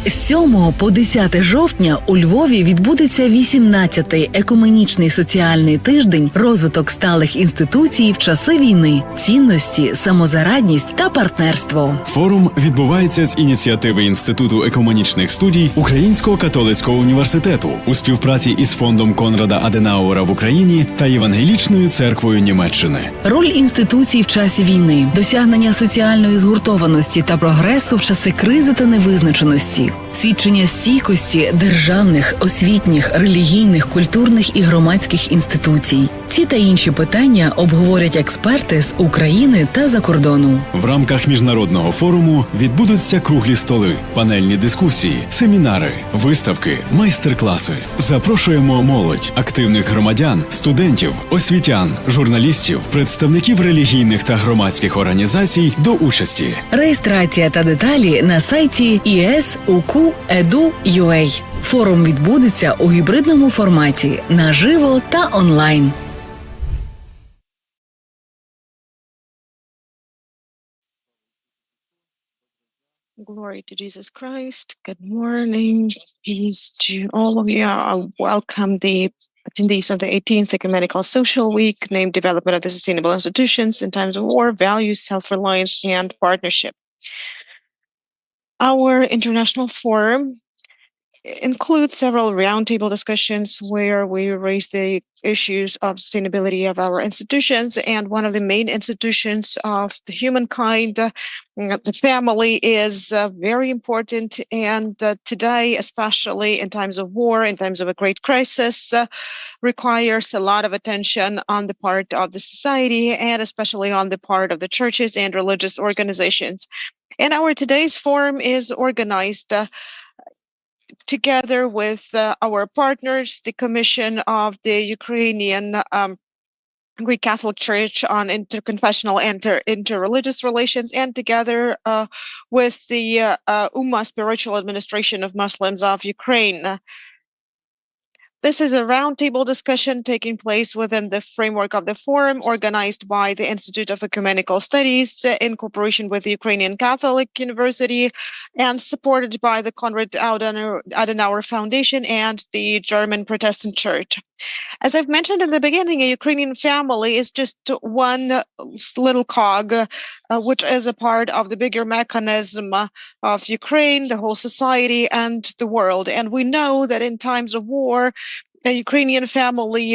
З 7 по 10 жовтня у Львові відбудеться 18-й екуменічний соціальний тиждень «Розвиток сталих інституцій в часи війни, цінності, самозарадність та партнерство». Форум відбувається з ініціативи Інституту екуменічних студій Українського католицького університету у співпраці із фондом Конрада Аденауера в Україні та Євангелічною церквою Німеччини. Роль інституцій в часі війни, досягнення соціальної згуртованості та прогресу в часи кризи та невизначеності, свідчення стійкості державних, освітніх, релігійних, культурних і громадських інституцій. Ці та інші питання обговорять експерти з України та за кордону. В рамках міжнародного форуму відбудуться круглі столи, панельні дискусії, семінари, виставки, майстер-класи. Запрошуємо молодь, активних громадян, студентів, освітян, журналістів, представників релігійних та громадських організацій до участі. Реєстрація та деталі на сайті ies.uku.edu.ua. Форум відбудеться у гібридному форматі – наживо та онлайн. Glory to Jesus Christ. Good morning. Peace to all of you. I welcome the attendees of the 18th Ecumenical Social Week, named Development of the Sustainable Institutions in Times of War, Values, Self-Reliance, and Partnership. Our international forum includes several roundtable discussions where we raise the issues of sustainability of our institutions, and one of the main institutions of the humankind, the family, is very important, and today, especially in times of war, in times of a great crisis, requires a lot of attention on the part of the society, and especially on the part of the churches and religious organizations. And our today's forum is organized together with our partners, the Commission of the Ukrainian Greek Catholic Church on interconfessional and interreligious relations, and together with the Ummah Spiritual Administration of Muslims of Ukraine. This is a roundtable discussion taking place within the framework of the forum organized by the Institute of Ecumenical Studies in cooperation with the Ukrainian Catholic University and supported by the Konrad Adenauer Foundation and the German Protestant Church. As I've mentioned in the beginning, a Ukrainian family is just one little cog, which is a part of the bigger mechanism of Ukraine, the whole society, and the world. And we know that in times of war, a Ukrainian family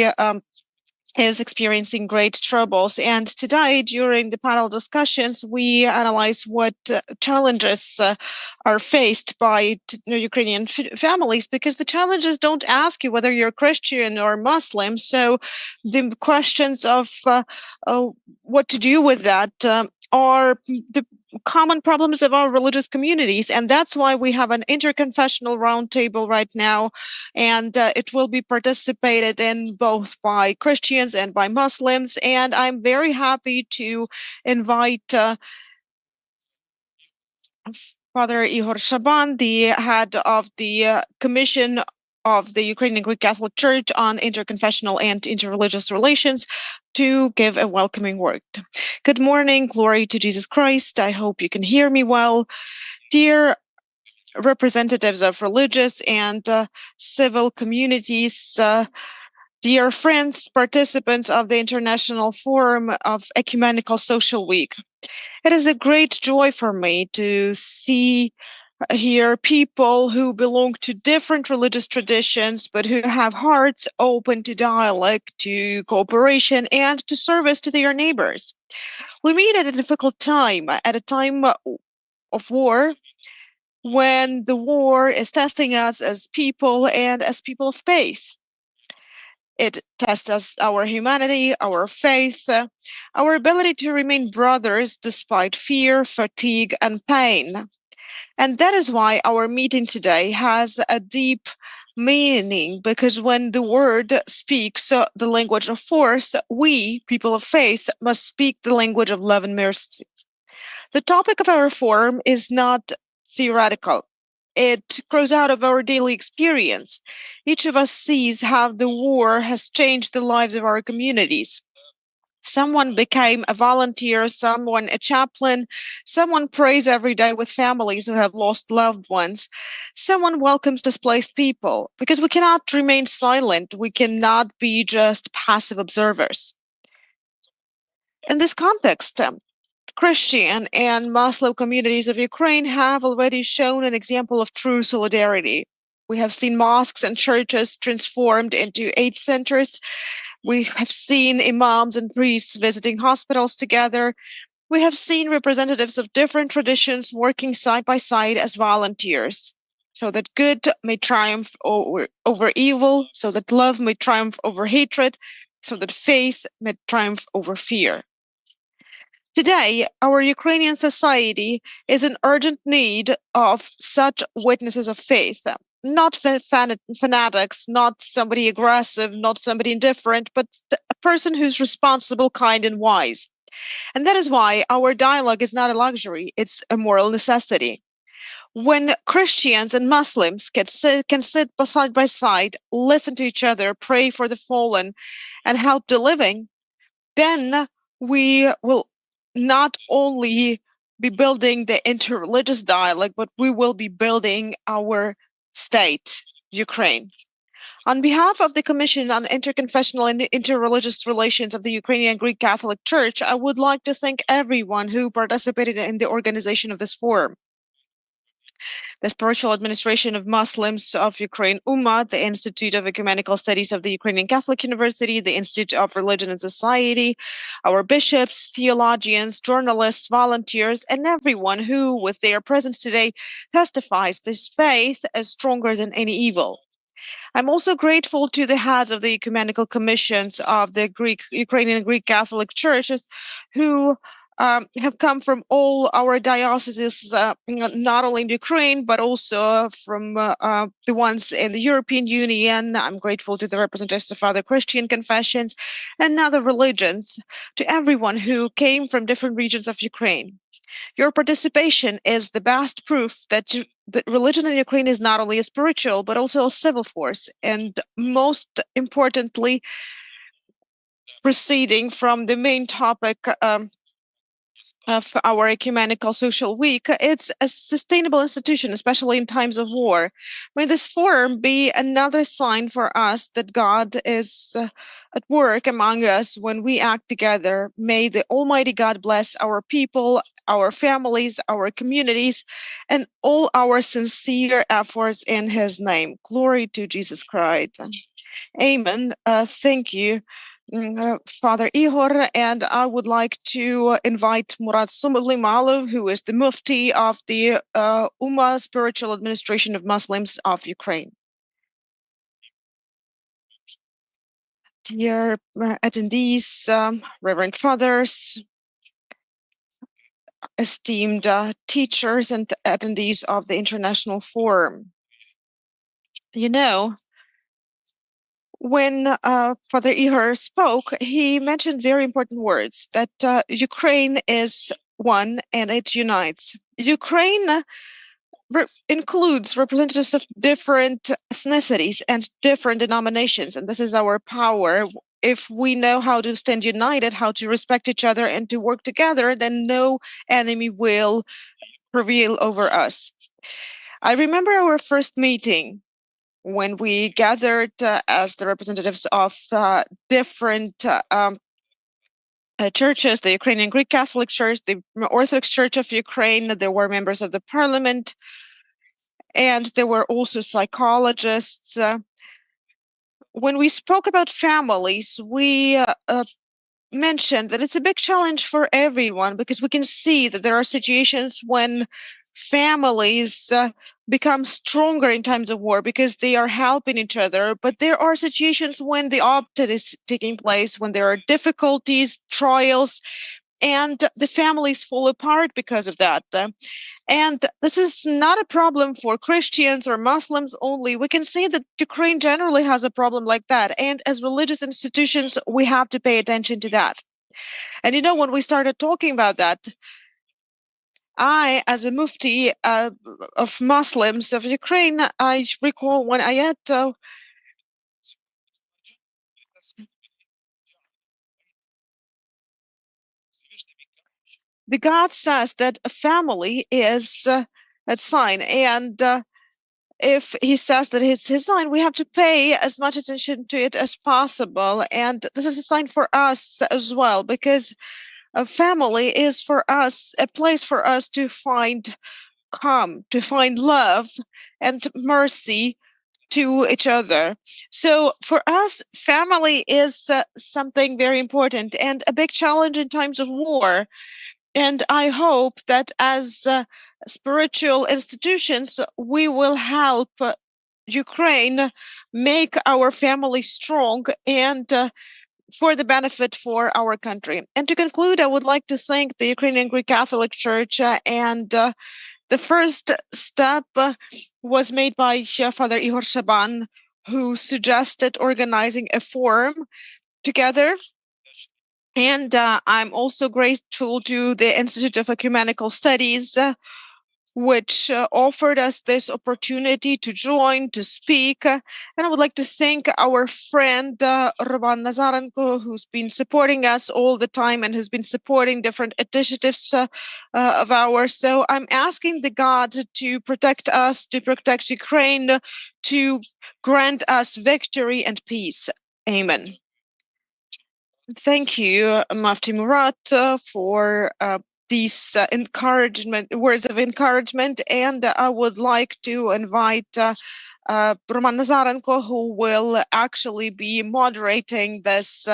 is experiencing great troubles. And today, during the panel discussions, we analyze what challenges are faced by Ukrainian families, because the challenges don't ask you whether you're Christian or Muslim. So the questions of what to do with that are the common problems of our religious communities, and that's why we have an interconfessional roundtable right now, and it will be participated in both by Christians and by Muslims. And I'm very happy to invite Father Igor Shaban, the head of the Commission of the Ukrainian Greek Catholic Church on interconfessional and interreligious relations, to give a welcoming word. Good morning, glory to Jesus Christ. I hope you can hear me well. Dear representatives of religious and civil communities, dear friends, participants of the International Forum of Ecumenical Social Week. It is a great joy for me to see here people who belong to different religious traditions, but who have hearts open to dialogue, to cooperation, and to service to their neighbors. We meet at a difficult time, at a time of war, when the war is testing us as people and as people of faith. It tests us, our humanity, our faith, our ability to remain brothers despite fear, fatigue, and pain. And that is why our meeting today has a deep meaning, because when the word speaks the language of force, we, people of faith, must speak the language of love and mercy. The topic of our forum is not theoretical. It grows out of our daily experience. Each of us sees how the war has changed the lives of our communities. Someone became a volunteer, someone a chaplain, someone prays every day with families who have lost loved ones, someone welcomes displaced people, because we cannot remain silent. We cannot be just passive observers. In this context, Christian and Muslim communities of Ukraine have already shown an example of true solidarity. We have seen mosques and churches transformed into aid centers. We have seen imams and priests visiting hospitals together. We have seen representatives of different traditions working side by side as volunteers, so that good may triumph over evil, so that love may triumph over hatred, so that faith may triumph over fear. Today, our Ukrainian society is in urgent need of such witnesses of faith, not fanatics, not somebody aggressive, not somebody indifferent, but a person who's responsible, kind, and wise. And that is why our dialogue is not a luxury, it's a moral necessity. When Christians and Muslims can sit side by side, listen to each other, pray for the fallen, and help the living, then we will not only be building the interreligious dialogue, but we will be building our state, Ukraine. On behalf of the Commission on Interconfessional and Interreligious Relations of the Ukrainian Greek Catholic Church, I would like to thank everyone who participated in the organization of this forum. The Spiritual Administration of Muslims of Ukraine, UMA, the Institute of Ecumenical Studies of the Ukrainian Catholic University, the Institute of Religion and Society, our bishops, theologians, journalists, volunteers, and everyone who, with their presence today, testifies this faith is stronger than any evil. I'm also grateful to the heads of the ecumenical commissions of the Ukrainian Greek Catholic churches who have come from all our dioceses, not only in Ukraine, but also from the ones in the European Union. I'm grateful to the representatives of other Christian confessions and other religions, to everyone who came from different regions of Ukraine. Your participation is the best proof that religion in Ukraine is not only a spiritual, but also a civil force. And most importantly, proceeding from the main topic of our ecumenical social week, it's a sustainable institution, especially in times of war. May this forum be another sign for us that God is at work among us when we act together. May the Almighty God bless our people, our families, our communities, and all our sincere efforts in His name. Glory to Jesus Christ. Amen. Thank you, Father Ihor, and I would like to invite Murat Sulimalov, who is the Mufti of the Ummah Spiritual Administration of Muslims of Ukraine. Dear attendees, Reverend Fathers, esteemed teachers and attendees of the International Forum. You know, when Father Ihor spoke, he mentioned very important words, that Ukraine is one and it unites. Ukraine includes representatives of different ethnicities and different denominations, and this is our power. If we know how to stand united, how to respect each other and to work together, then no enemy will prevail over us. I remember our first meeting when we gathered as the representatives of different churches, the Ukrainian Greek Catholic Church, the Orthodox Church of Ukraine. There were members of the parliament, and there were also psychologists. When we spoke about families, we mentioned that it's a big challenge for everyone, because we can see that there are situations when families become stronger in times of war because they are helping each other. But there are situations when the opposite is taking place, when there are difficulties, trials, and the families fall apart because of that. And this is not a problem for Christians or Muslims only. We can see that Ukraine generally has a problem like that. And as religious institutions, we have to pay attention to that. And you know, when we started talking about that, I, as a mufti of Muslims of Ukraine, I recall when Ayat The God says that a family is a sign, and if he says that it's his sign, we have to pay as much attention to it as possible. And this is a sign for us as well, because a family is for us a place for us to find calm, to find love and mercy to each other. So for us, family is something very important and a big challenge in times of war. And I hope that as spiritual institutions, we will help Ukraine make our family strong and for the benefit for our country. And to conclude, I would like to thank the Ukrainian Greek Catholic Church and the first step was made by Father Ihor Shaban, who suggested organizing a forum together. And I'm also grateful to the Institute of Ecumenical Studies, which offered us this opportunity to join, to speak. And I would like to thank our friend Roman Nazarenko, who's been supporting us all the time and who's been supporting different initiatives of ours. So I'm asking the God to protect us, to protect Ukraine, to grant us victory and peace. Amen. Thank you, Mufti Murat, for these words of encouragement. And I would like to invite Roman Nazarenko, who will actually be moderating this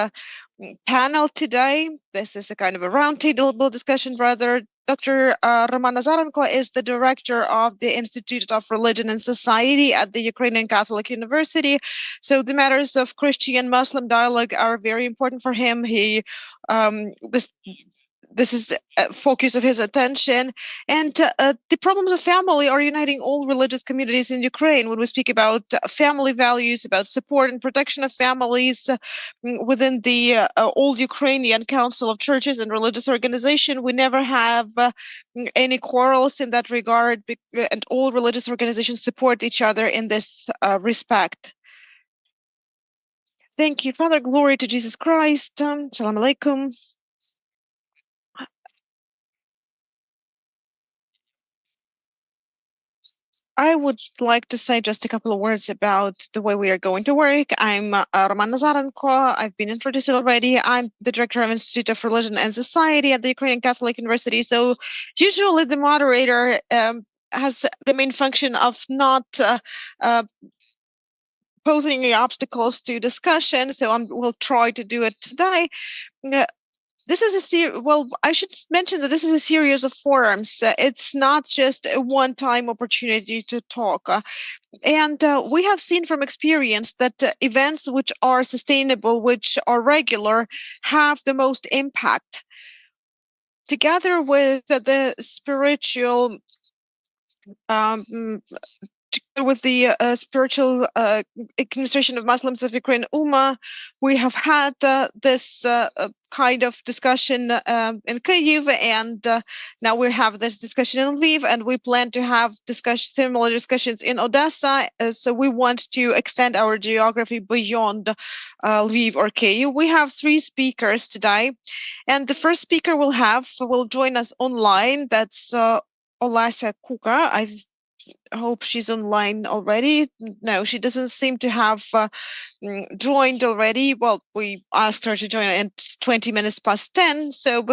panel today. This is a kind of a roundtable discussion, rather. Dr. Roman Nazarenko is the director of the Institute of Religion and Society at the Ukrainian Catholic University. So the matters of Christian-Muslim dialogue are very important for him. This is a focus of his attention. And the problems of family are uniting all religious communities in Ukraine. When we speak about family values, about support and protection of families within the All Ukrainian Council of Churches and Religious Organization, we never have any quarrels in that regard, and all religious organizations support each other in this respect. Thank you, Father. Glory to Jesus Christ. Shalom Alaikum. I would like to say just a couple of words about the way we are going to work. I'm Roman Nazarenko. I've been introduced already. I'm the director of Institute of Religion and Society at the Ukrainian Catholic University. So usually the moderator has the main function of not posing any obstacles to discussion. So we'll try to do it today. This is I should mention that this is a series of forums. It's not just a one-time opportunity to talk. And we have seen from experience that events which are sustainable, which are regular, have the most impact. Together with the spiritual with the spiritual administration of Muslims of Ukraine, UMA, we have had this kind of discussion in Kyiv, and now we have this discussion in Lviv, and we plan to have similar discussions in Odessa. So we want to extend our geography beyond Lviv or Kyiv. We have 3 speakers today, and the first speaker will join us online. That's Olesa Kuka. I hope she's online already. No, she doesn't seem to have joined already. Well, we asked her to join at 20 minutes past 10. So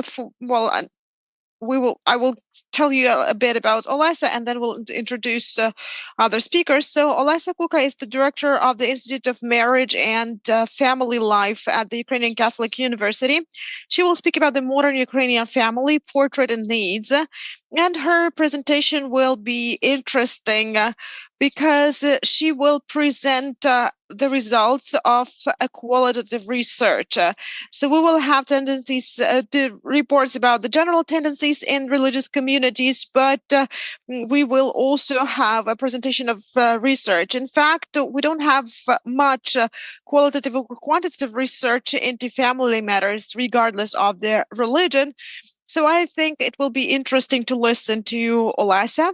I will tell you a bit about Olesa, and then we'll introduce other speakers. So Olesa Kuka is the director of the Institute of Marriage and Family Life at the Ukrainian Catholic University. She will speak about the modern Ukrainian family, portrait and needs. And her presentation will be interesting because she will present the results of a qualitative research. So we will have the reports about the general tendencies in religious communities, but we will also have a presentation of research. In fact, we don't have much qualitative or quantitative research into family matters, regardless of their religion. So I think it will be interesting to listen to Olesa,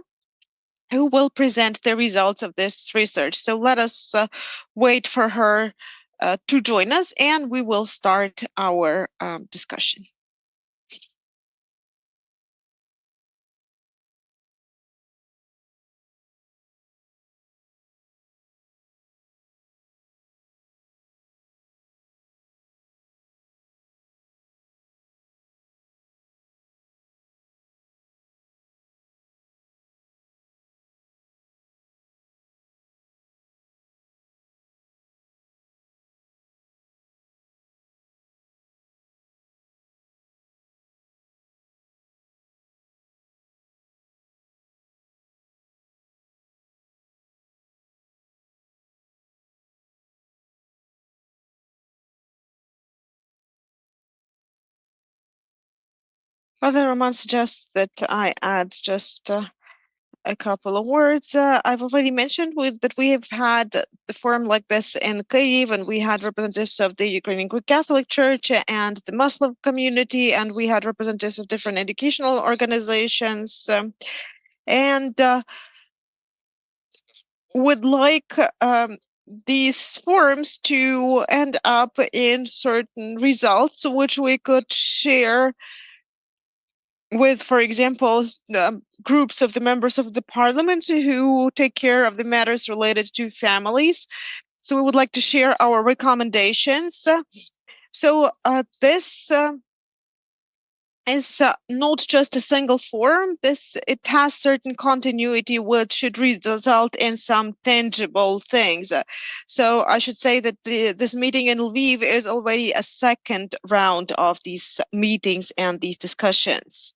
who will present the results of this research. So let us wait for her to join us, and we will start our discussion. Father Roman suggests that I add just a couple of words. I've already mentioned that we have had the forum like this in Kyiv, and we had representatives of the Ukrainian Greek Catholic Church and the Muslim community, and we had representatives of different educational organizations, and would like these forums to end up in certain results which we could share with, for example, groups of the members of the parliament who take care of the matters related to families. So we would like to share our recommendations. So this is not just a single forum. It has certain continuity, which should result in some tangible things. So I should say that this meeting in Lviv is already a second round of these meetings and these discussions.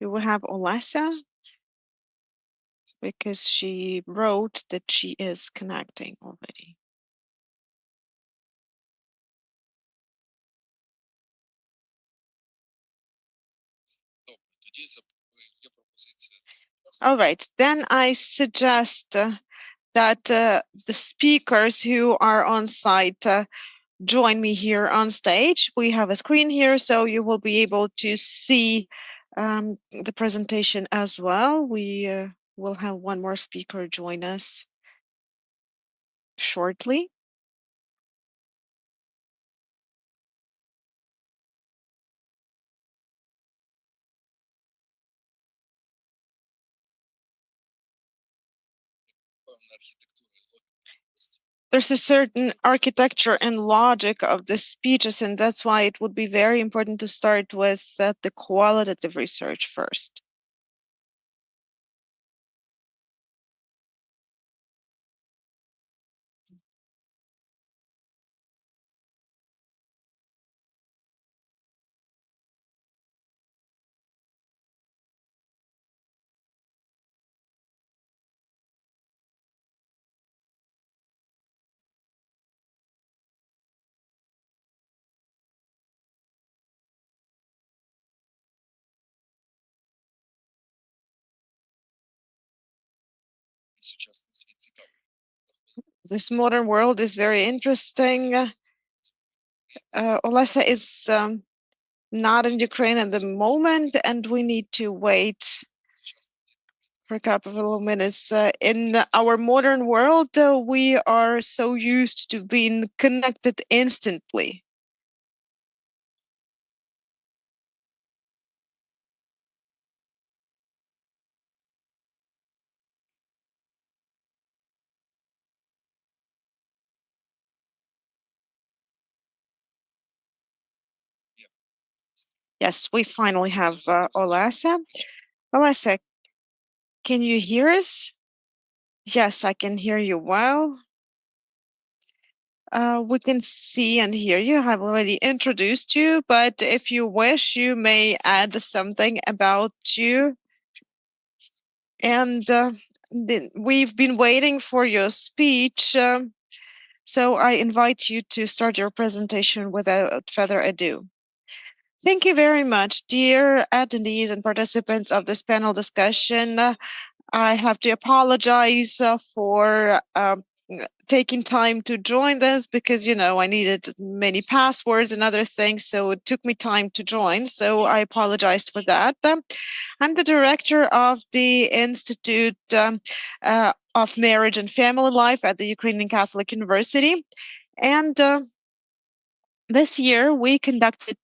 We will have Olesa because she wrote that she is connecting already. All right, then I suggest that the speakers who are on site join me here on stage. We have a screen here, so you will be able to see the presentation as well. We will have one more speaker join us shortly. There's a certain architecture and logic of the speeches, and that's why it would be very important to start with the qualitative research first. This modern world is very interesting. Olesa is not in Ukraine at the moment, and we need to wait for a couple of minutes. In our modern world, we are so used to being connected instantly. Yes, we finally have Olesa. Olesa, can you hear us? Yes, I can hear you well. We can see and hear you. I've already introduced you, but if you wish, you may add something about you. And we've been waiting for your speech. So I invite you to start your presentation without further ado. Thank you very much, dear attendees and participants of this panel discussion. I have to apologize for taking time to join this because, I needed many passwords and other things, so it took me time to join. So I apologized for that. I'm the director of the Institute of Marriage and Family Life at the Ukrainian Catholic University. And this year we conducted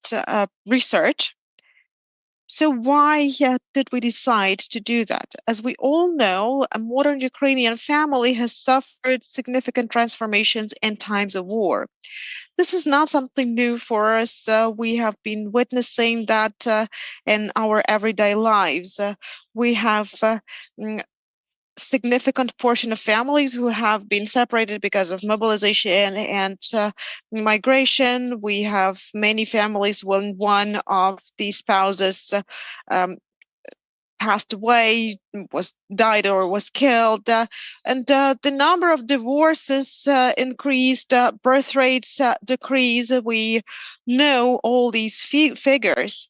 research. So why did we decide to do that? As we all know, a modern Ukrainian family has suffered significant transformations in times of war. This is not something new for us. We have been witnessing that in our everyday lives. We have significant portion of families who have been separated because of mobilization and migration. We have many families when one of the spouses passed away, died or was killed, and the number of divorces increased, birth rates decreased. We know all these figures.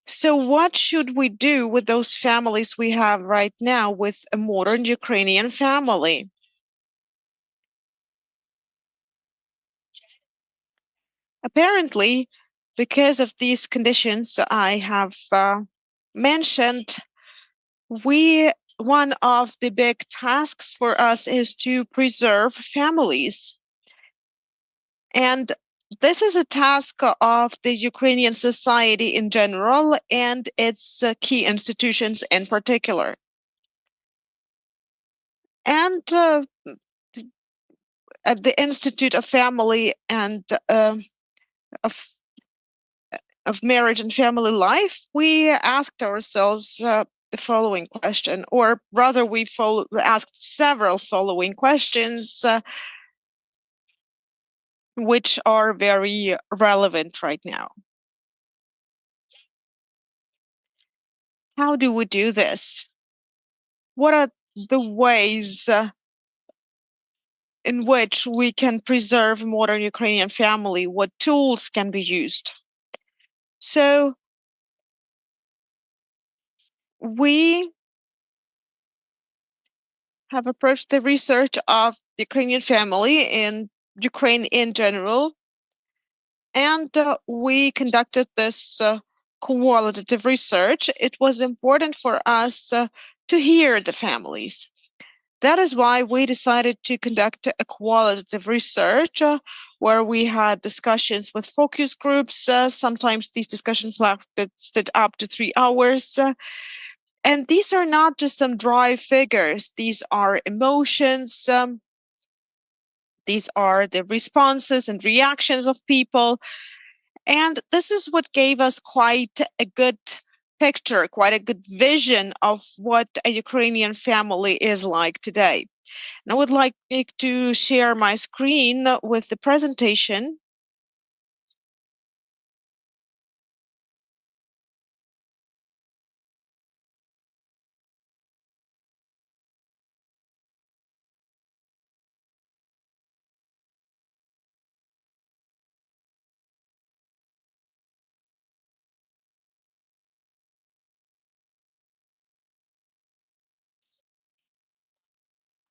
So what should we do with those families we have right now with a modern Ukrainian family? Apparently, because of these conditions I have mentioned, one of the big tasks for us is to preserve families. And this is a task of the Ukrainian society in general and its key institutions in particular. And at the Institute of Family and of Marriage and Family Life, we asked ourselves the following question, or rather, we asked several following questions, which are very relevant right now. How do we do this? What are the ways in which we can preserve modern Ukrainian family? What tools can be used? So we have approached the research of the Ukrainian family in Ukraine in general, and we conducted this qualitative research. It was important for us to hear the families. That is why we decided to conduct a qualitative research where we had discussions with focus groups. Sometimes these discussions lasted up to 3 hours. And these are not just some dry figures. These are emotions. These are the responses and reactions of people. And this is what gave us quite a good picture, quite a good vision of what a Ukrainian family is like today. And I would like to share my screen with the presentation.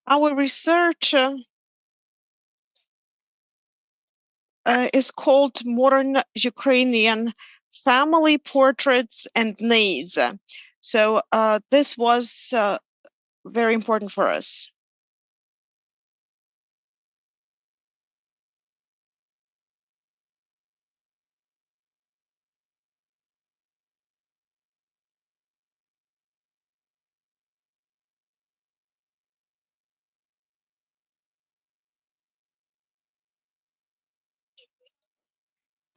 Our research is called Modern Ukrainian Family Portraits and Needs. So this was very important for us.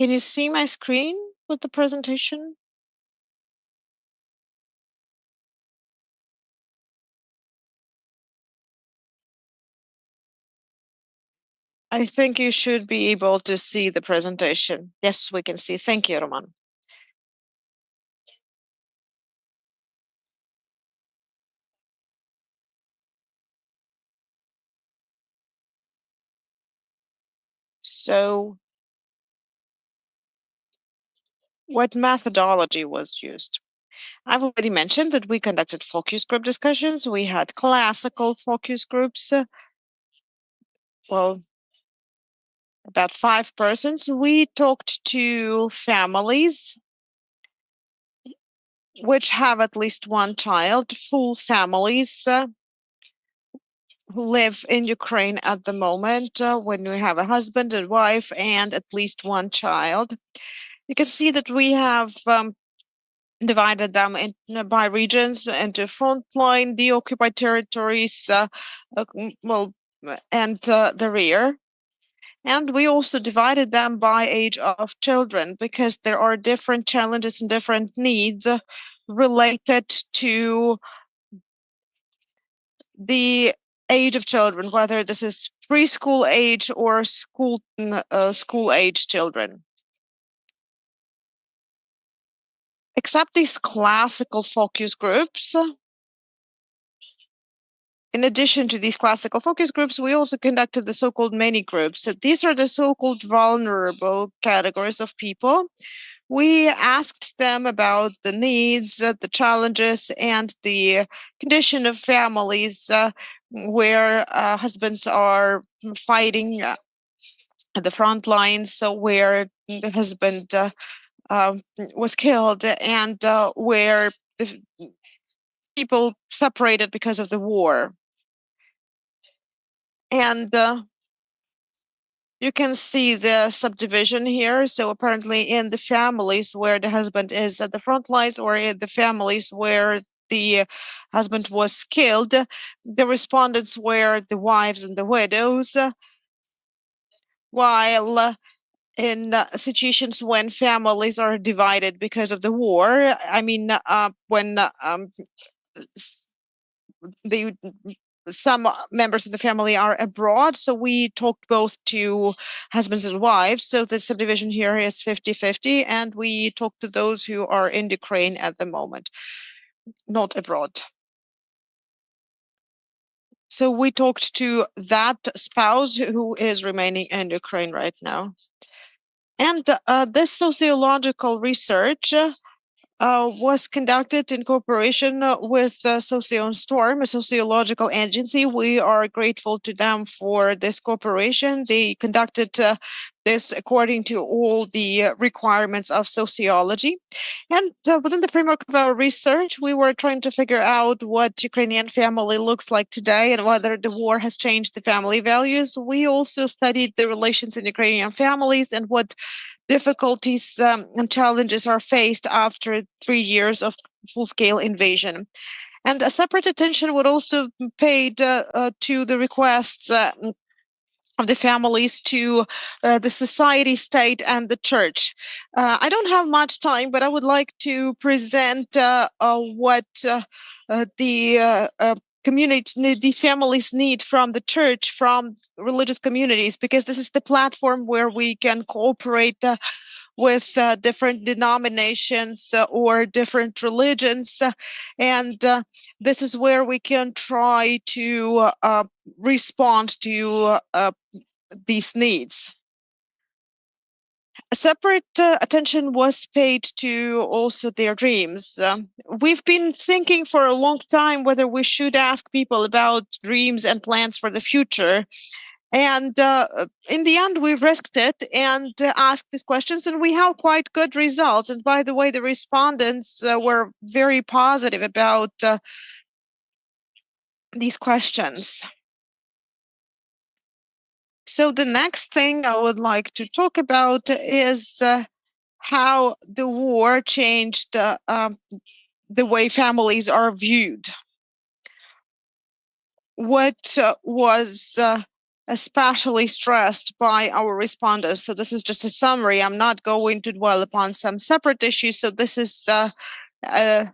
Can you see my screen with the presentation? I think you should be able to see the presentation. Yes, we can see. Thank you, Roman. So what methodology was used? I've already mentioned that we conducted focus group discussions. We had classical focus groups, well, about 5 persons. We talked to families which have at least one child, full families who live in Ukraine at the moment, when we have a husband and wife and at least one child. You can see that we have divided them by regions into frontline, the occupied territories, and the rear. And we also divided them by age of children because there are different challenges and different needs related to the age of children, whether this is preschool age or school age children. Except these classical focus groups, in addition to these classical focus groups, we also conducted the so-called mini groups. So these are the so-called vulnerable categories of people. We asked them about the needs, the challenges, and the condition of families where husbands are fighting at the front lines, so where the husband was killed, and where the people separated because of the war. And you can see the subdivision here. So apparently in the families where the husband is at the front lines, or in the families where the husband was killed, the respondents were the wives and the widows, while in situations when families are divided because of the war, I mean, when the some members of the family are abroad, so we talked both to husbands and wives, so the subdivision here is 50-50, and we talked to those who are in Ukraine at the moment, not abroad. So we talked to that spouse who is remaining in Ukraine right now. And this sociological research was conducted in cooperation with Socio Storm, a sociological agency. We are grateful to them for this cooperation. They conducted this according to all the requirements of sociology. And within the framework of our research, we were trying to figure out what Ukrainian family looks like today and whether the war has changed the family values. We also studied the relations in Ukrainian families and what difficulties and challenges are faced after 3 years of full-scale invasion. And a separate attention would also be paid to the requests of the families to the society, state, and the church. I don't have much time, but I would like to present what the community, these families need from the church, from religious communities, because this is the platform where we can cooperate with different denominations or different religions. And this is where we can try to respond to these needs. A separate attention was paid to also their dreams. We've been thinking for a long time whether we should ask people about dreams and plans for the future. And in the end, we risked it and asked these questions, and we have quite good results. And by the way, the respondents were very positive about these questions. So the next thing I would like to talk about is how the war changed the way families are viewed. What was especially stressed by our respondents. So this is just a summary. I'm not going to dwell upon some separate issues. So this is a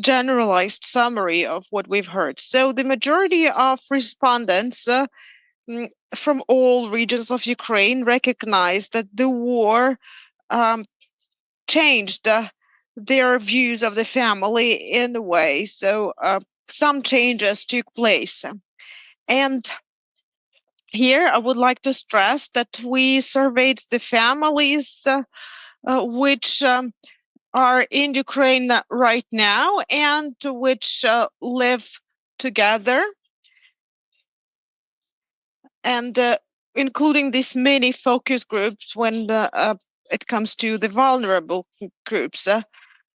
generalized summary of what we've heard. So the majority of respondents from all regions of Ukraine recognize that the war changed their views of the family in a way. So some changes took place. And here I would like to stress that we surveyed the families which are in Ukraine right now and which live together, and including these many focus groups when it comes to the vulnerable groups.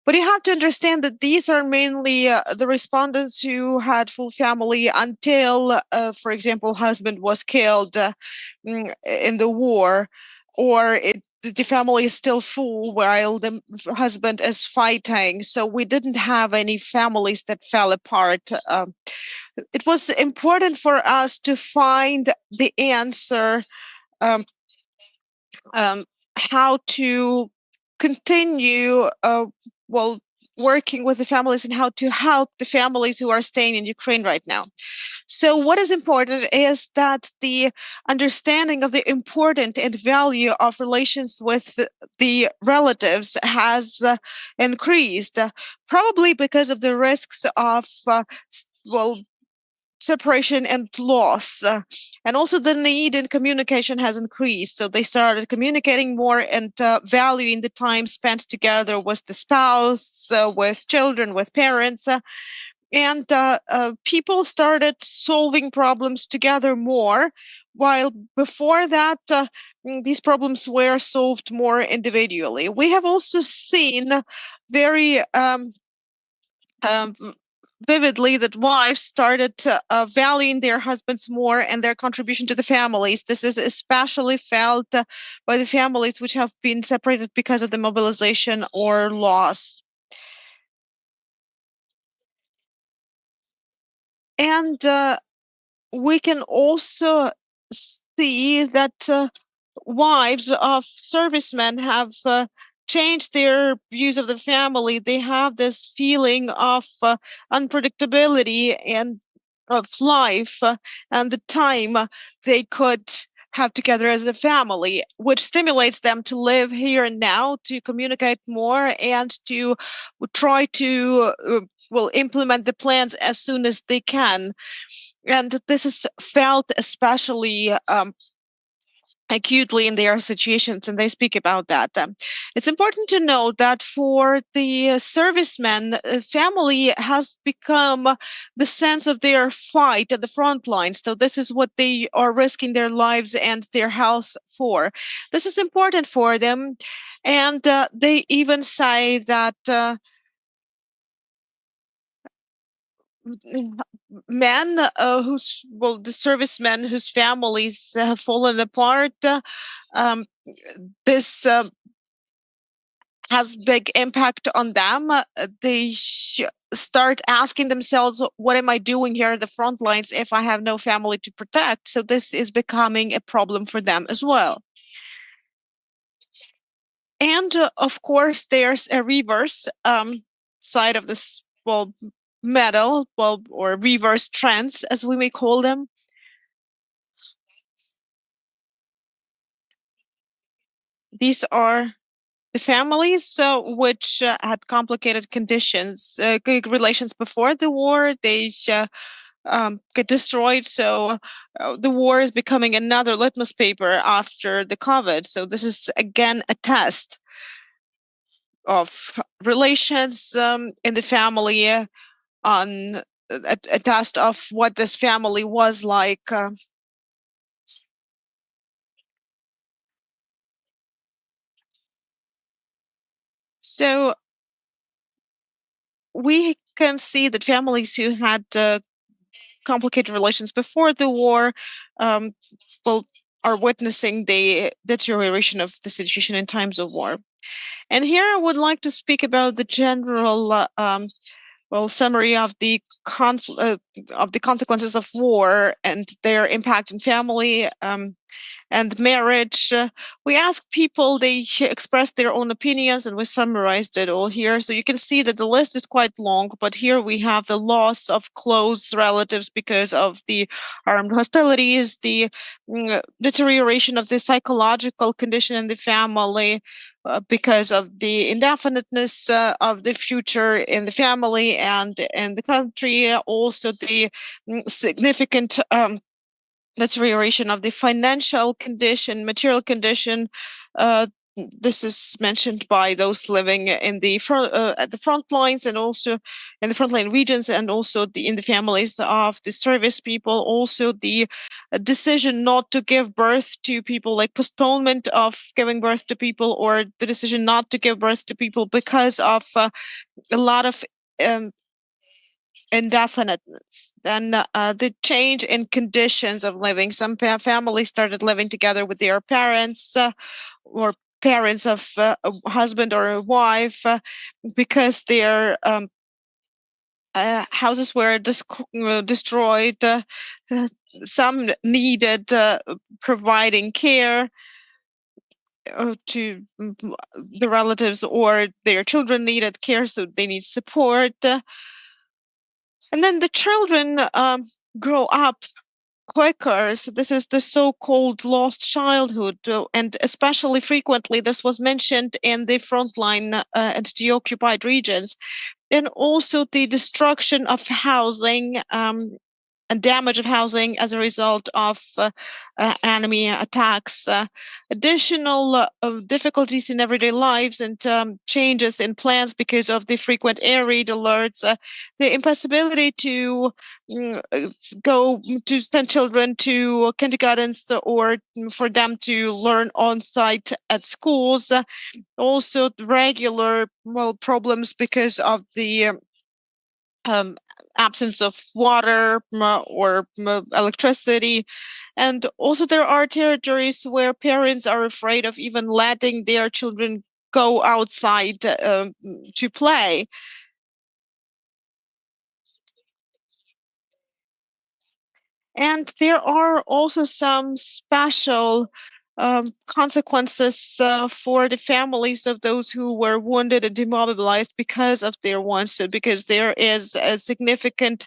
But you have to understand that these are mainly the respondents who had full family until, for example, husband was killed in the war, or the family is still full while the husband is fighting. So we didn't have any families that fell apart. It was important for us to find the answer, how to continue, working with the families and how to help the families who are staying in Ukraine right now. So what is important is that the understanding of the importance and value of relations with the relatives has increased, probably because of the risks of well, separation and loss. And also the need in communication has increased. So they started communicating more and valuing the time spent together with the spouse, with children, with parents. And people started solving problems together more, while before that, these problems were solved more individually. We have also seen very um, vividly that wives started valuing their husbands more and their contribution to the families. This is especially felt by the families which have been separated because of the mobilization or loss. And we can also see that wives of servicemen have changed their views of the family. They have this feeling of unpredictability and of life and the time they could have together as a family, which stimulates them to live here and now, to communicate more, and to try to implement the plans as soon as they can. And this is felt especially acutely in their situations, and they speak about that. It's important to note that for the servicemen, family has become the sense of their fight at the front lines. So this is what they are risking their lives and their health for. This is important for them, and they even say that men the servicemen whose families have fallen apart, this has big impact on them. They start asking themselves, what am I doing here at the front lines if I have no family to protect? So this is becoming a problem for them as well. And of course, there's a reverse side of this medal, or reverse trends, as we may call them. These are the families which had complicated conditions, relations before the war. They get destroyed. So the war is becoming another litmus paper after the COVID. So this is again a test of relations in the family, on a test of what this family was like. So we can see that families who had complicated relations before the war um, well, are witnessing the deterioration of the situation in times of war. And here I would like to speak about the general summary of the of the consequences of war and their impact in family and marriage. We asked people, they expressed their own opinions, and we summarized it all here. So you can see that the list is quite long, but here we have the loss of close relatives because of the armed hostilities, the deterioration of the psychological condition in the family, because of the indefiniteness of the future in the family and in the country, also the significant deterioration of the financial condition, material condition. This is mentioned by those living in the front, at the front lines, and also in the frontline regions, and also in the families of the service people. Also, the decision not to give birth to people, like postponement of giving birth to people, or the decision not to give birth to people because of a lot of um, indefiniteness. Then the change in conditions of living. Some families started living together with their parents, or parents of a husband or a wife, because their houses were destroyed. Some needed providing care. to the relatives, or their children needed care, so they need support. And then the children grow up quicker. So this is the so-called lost childhood, and especially frequently this was mentioned in the frontline and the occupied regions. And also the destruction of housing, and damage of housing as a result of enemy attacks, additional difficulties in everyday lives, and changes in plans because of the frequent air raid alerts, the impossibility to go to send children to kindergartens, or for them to learn on site at schools, also regular problems because of the um, absence of water or electricity. And also, there are territories where parents are afraid of even letting their children go outside to play. And there are also some special consequences for the families of those who were wounded and demobilized because of their wounds, because there is a significant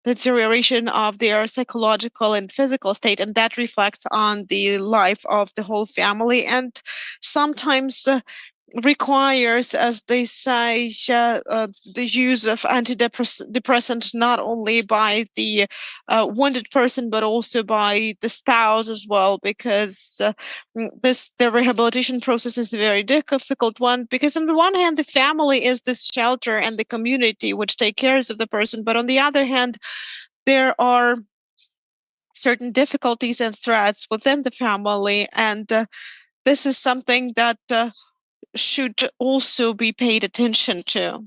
deterioration of their psychological and physical state, and that reflects on the life of the whole family, and sometimes requires, as they say, the use of antidepressants not only by the wounded person but also by the spouse as well, because the rehabilitation process is a very difficult one, because on the one hand the family is this shelter and the community which take care of the person, but on the other hand there are certain difficulties and threats within the family, and this is something that should also be paid attention to.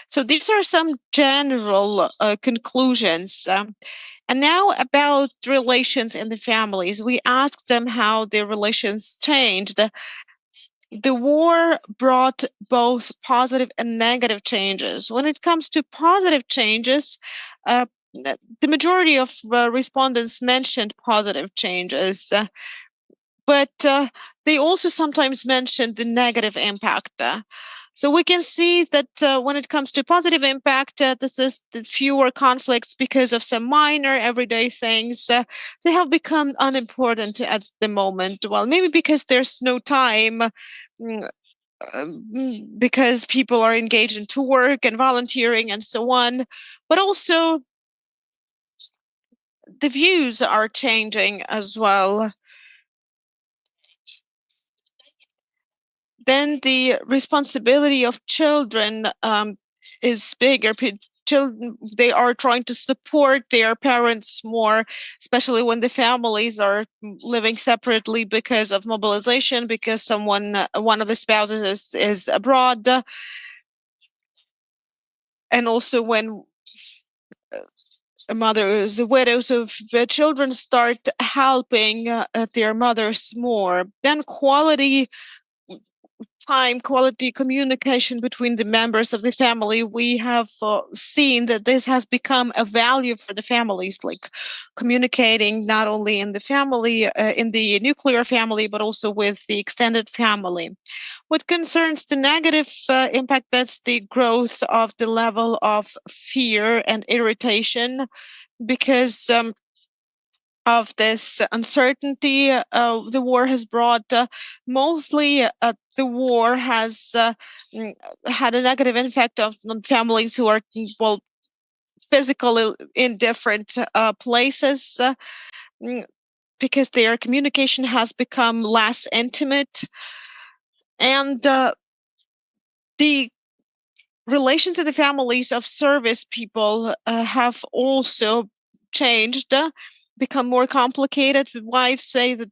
So these are some general conclusions. And now about relations in the families. We asked them how their relations changed. The war brought both positive and negative changes. When it comes to positive changes, the majority of respondents mentioned positive changes. But they also sometimes mention the negative impact. So we can see that when it comes to positive impact, this is the fewer conflicts because of some minor everyday things. They have become unimportant at the moment. Well, maybe because there's no time, because people are engaged into work and volunteering and so on. But also the views are changing as well. Then the responsibility of children is bigger. Children, they are trying to support their parents more, especially when the families are living separately because of mobilization, because one of the spouses is abroad, and also when a mother is a widow. So if the children start helping their mothers more, then quality communication between the members of the family, we have seen that this has become a value for the families, like communicating not only in the family, in the nuclear family, but also with the extended family. What concerns the negative impact, that's the growth of the level of fear and irritation, because of this uncertainty the war has brought. Mostly, the war has had a negative impact on families who are, well, physically in different places, because their communication has become less intimate, and the relations to the families of service people have also changed, become more complicated. Wives say that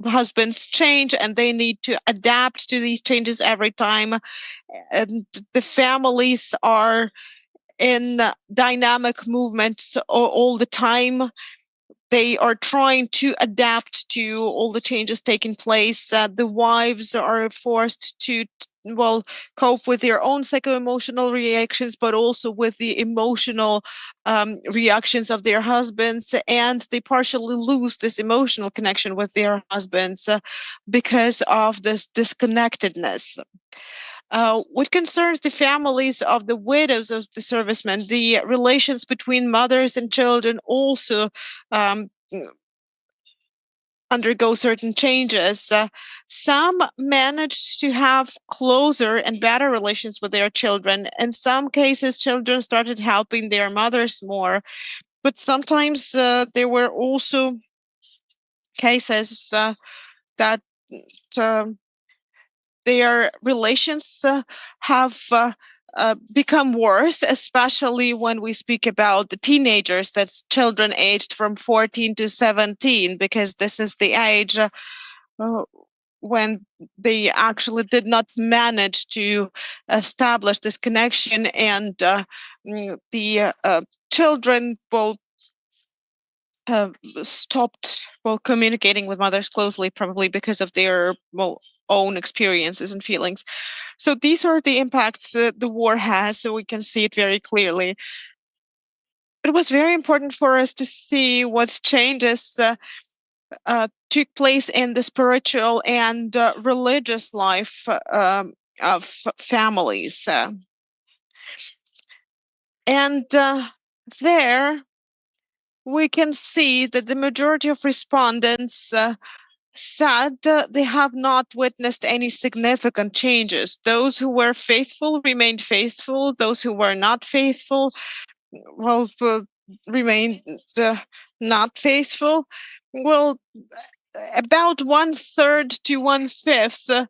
husbands change and they need to adapt to these changes every time. And the families are in dynamic movements all the time. They are trying to adapt to all the changes taking place. The wives are forced to will cope with their own psycho-emotional reactions, but also with the emotional reactions of their husbands, and they partially lose this emotional connection with their husbands because of this disconnectedness. What concerns the families of the widows of the servicemen, the relations between mothers and children also um, undergo certain changes. Some managed to have closer and better relations with their children. In some cases, children started helping their mothers more, but sometimes there were also cases that uh, their relations have become worse, especially when we speak about the teenagers, that's children aged from 14 to 17, because this is the age when they actually did not manage to establish this connection, and the children will stopped communicating with mothers closely, probably because of their own experiences and feelings. So these are the impacts the war has, so we can see it very clearly. It was very important for us to see what changes took place in the spiritual and religious life of families. And there we can see that the majority of respondents said they have not witnessed any significant changes. Those who were faithful remained faithful. Those who were not faithful, well, remained not faithful. Well, about 1/3 to 1/5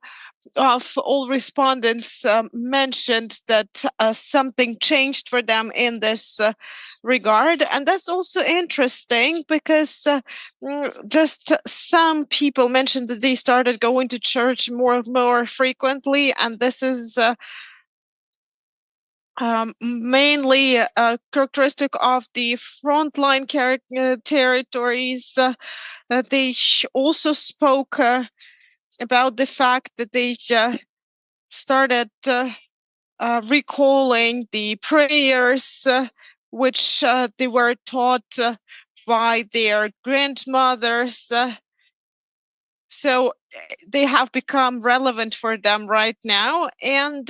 of all respondents mentioned that something changed for them in this regard. And that's also interesting because just some people mentioned that they started going to church more and more frequently. And this is mainly a characteristic of the frontline territories. They also spoke about the fact that they started recalling the prayers which they were taught by their grandmothers. So they have become relevant for them right now. And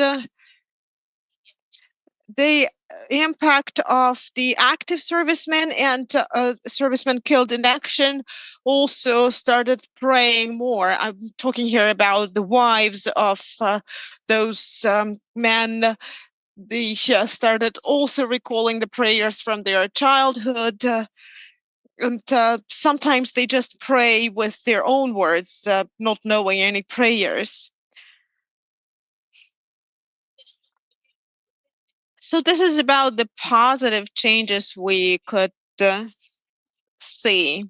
the impact of the active servicemen and servicemen killed in action also started praying more. I'm talking here about the wives of those men. They started also recalling the prayers from their childhood. And sometimes they just pray with their own words, not knowing any prayers. So this is about the positive changes we could see.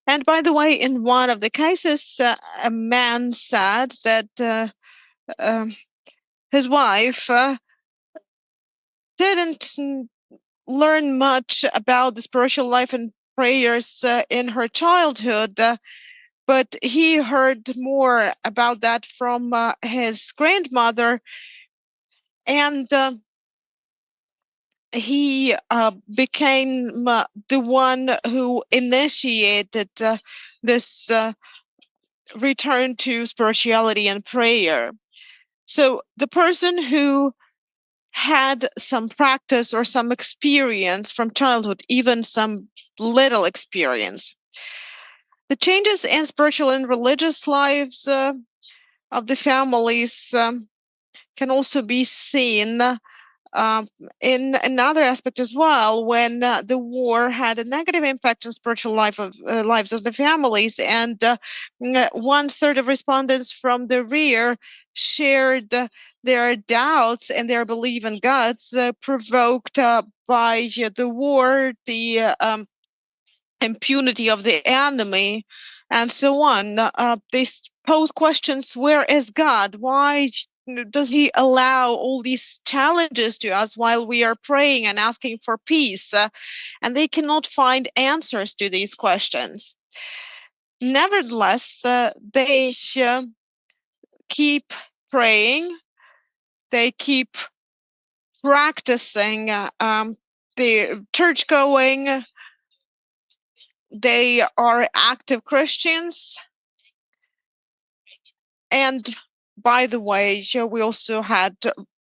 And by the way, in one of the cases, a man said that um, his wife didn't learn much about the spiritual life and prayers in her childhood, but he heard more about that from his grandmother. And he became the one who initiated this return to spirituality and prayer. So the person who had some practice or some experience from childhood, even some little experience, the changes in spiritual and religious lives of the families can also be seen in another aspect as well, when the war had a negative impact on spiritual lives of the families. And 1/3 of respondents from the rear shared their doubts and their belief in gods provoked by the war, the impunity of the enemy, and so on. They pose questions: where is God? Why does he allow all these challenges to us while we are praying and asking for peace? And they cannot find answers to these questions. Nevertheless, they keep praying. They keep practicing the church going. They are active Christians. And by the way, we also had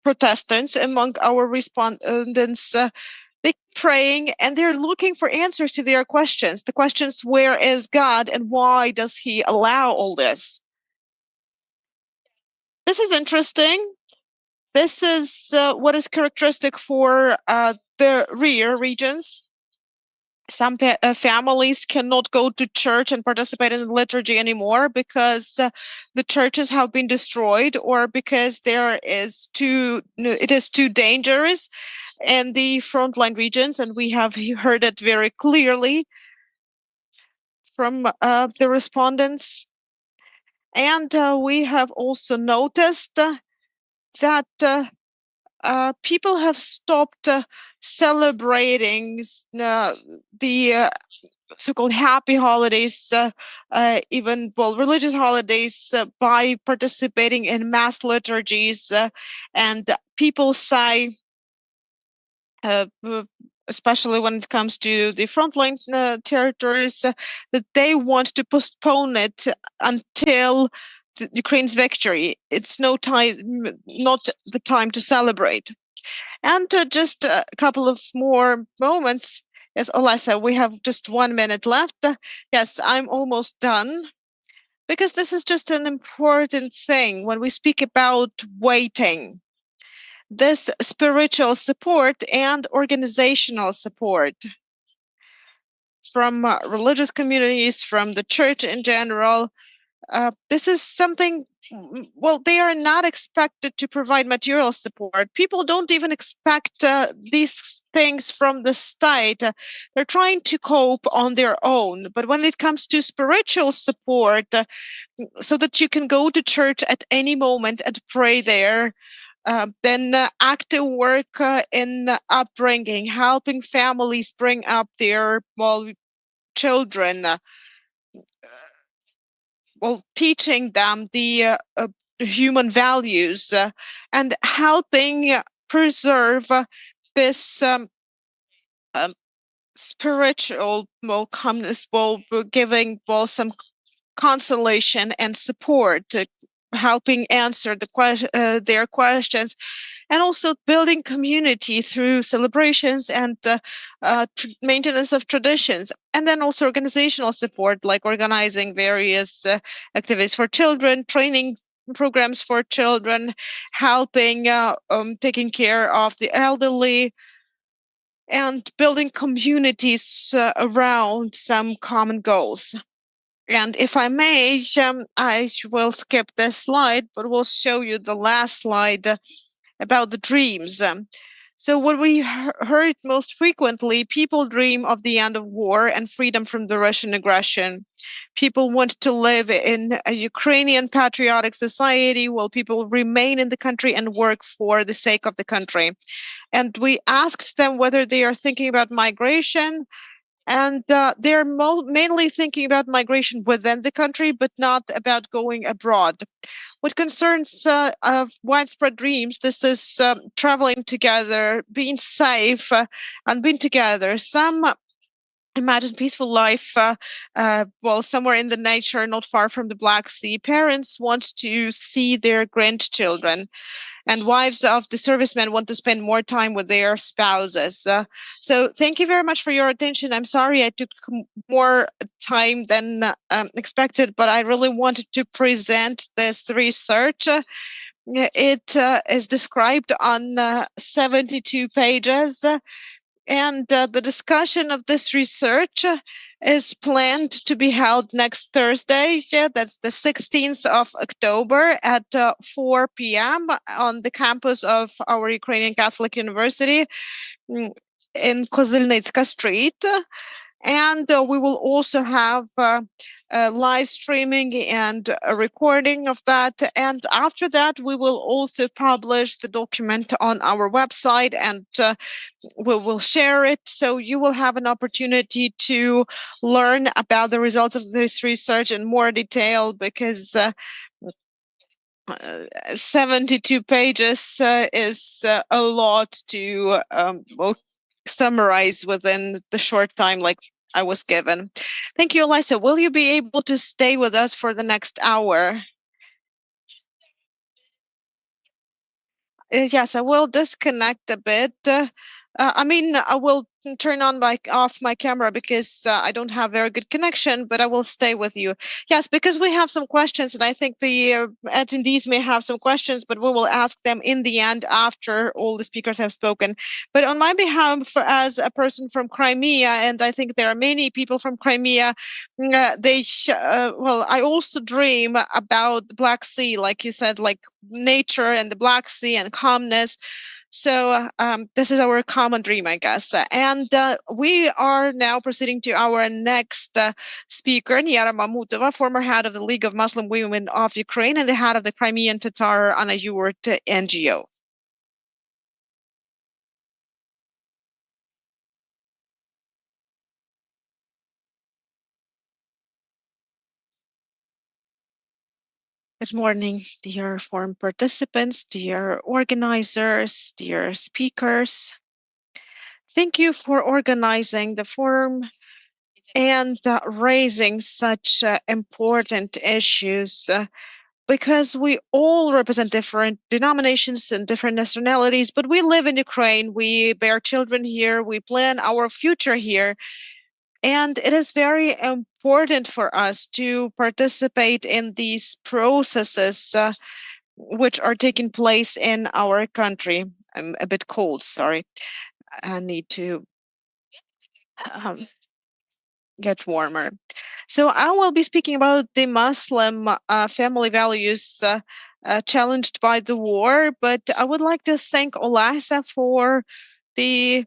Protestants among our respondents. They're praying and they're looking for answers to their questions. The questions, where is God and why does he allow all this? This is interesting. This is what is characteristic for the Ruhr regions. Some families cannot go to church and participate in the liturgy anymore because the churches have been destroyed, or because it is too dangerous in the frontline regions, and we have heard it very clearly from the respondents. And we have also noticed that people have stopped celebrating the so-called happy holidays, even religious holidays, by participating in mass liturgies. And people say, especially when it comes to the frontline territories, that they want to postpone it until Ukraine's victory. It's not the time to celebrate. And just a couple of more moments. Yes, Olesa, we have just 1 minute left. Yes, I'm almost done. Because this is just an important thing when we speak about waiting. This spiritual support and organizational support from religious communities, from the church in general, this is something. Well, they are not expected to provide material support. People don't even expect these things from the state. They're trying to cope on their own. But when it comes to spiritual support, so that you can go to church at any moment and pray there, then active work in upbringing, helping families bring up their children, teaching them the human values, and helping preserve this spiritual calmness, giving some consolation and support, helping answer their questions, and also building community through celebrations and maintenance of traditions. And then also organizational support, like organizing various activities for children, training programs for children, helping taking care of the elderly, and building communities around some common goals. And if I may, I will skip this slide, but we'll show you the last slide about the dreams. So what we heard most frequently, people dream of the end of war and freedom from the Russian aggression. People want to live in a Ukrainian patriotic society while people remain in the country and work for the sake of the country. And we asked them whether they are thinking about migration. And they're mainly thinking about migration within the country, but not about going abroad. What concerns widespread dreams, this is traveling together, being safe, and being together. Some imagine peaceful life, somewhere in the nature, not far from the Black Sea. Parents want to see their grandchildren, and wives of the servicemen want to spend more time with their spouses. So thank you very much for your attention. I'm sorry I took more time than expected, but I really wanted to present this research. It is described on 72 pages. And the discussion of this research is planned to be held next Thursday. That's the 16th of October at 4 p.m. on the campus of our Ukrainian Catholic University in Kozylnitska Street. And we will also have live streaming and a recording of that. And after that, we will also publish the document on our website, and we will share it. So you will have an opportunity to learn about the results of this research in more detail, because 72 pages is a lot to summarize within the short time like I was given. Thank you, Eliza. Will you be able to stay with us for the next hour? Yes, I will disconnect a bit. I will turn on off my camera because I don't have very good connection, but I will stay with you. Yes, because we have some questions, and I think the attendees may have some questions, but we will ask them in the end after all the speakers have spoken. But on my behalf, as a person from Crimea, and I think there are many people from Crimea, I also dream about the Black Sea, like you said, like nature and the Black Sea and calmness. So this is our common dream, I guess. And we are now proceeding to our next speaker, Niara Mamutova, former head of the League of Muslim Women of Ukraine and the head of the Crimean Tatar Anayurt NGO. Good morning, dear forum participants, dear organizers, dear speakers. Thank you for organizing the forum and raising such important issues because we all represent different denominations and different nationalities, but we live in Ukraine, we bear children here, we plan our future here. And it is very important for us to participate in these processes which are taking place in our country. I'm a bit cold, sorry. I need to um, get warmer. So I will be speaking about the Muslim family values challenged by the war, but I would like to thank Olasa for the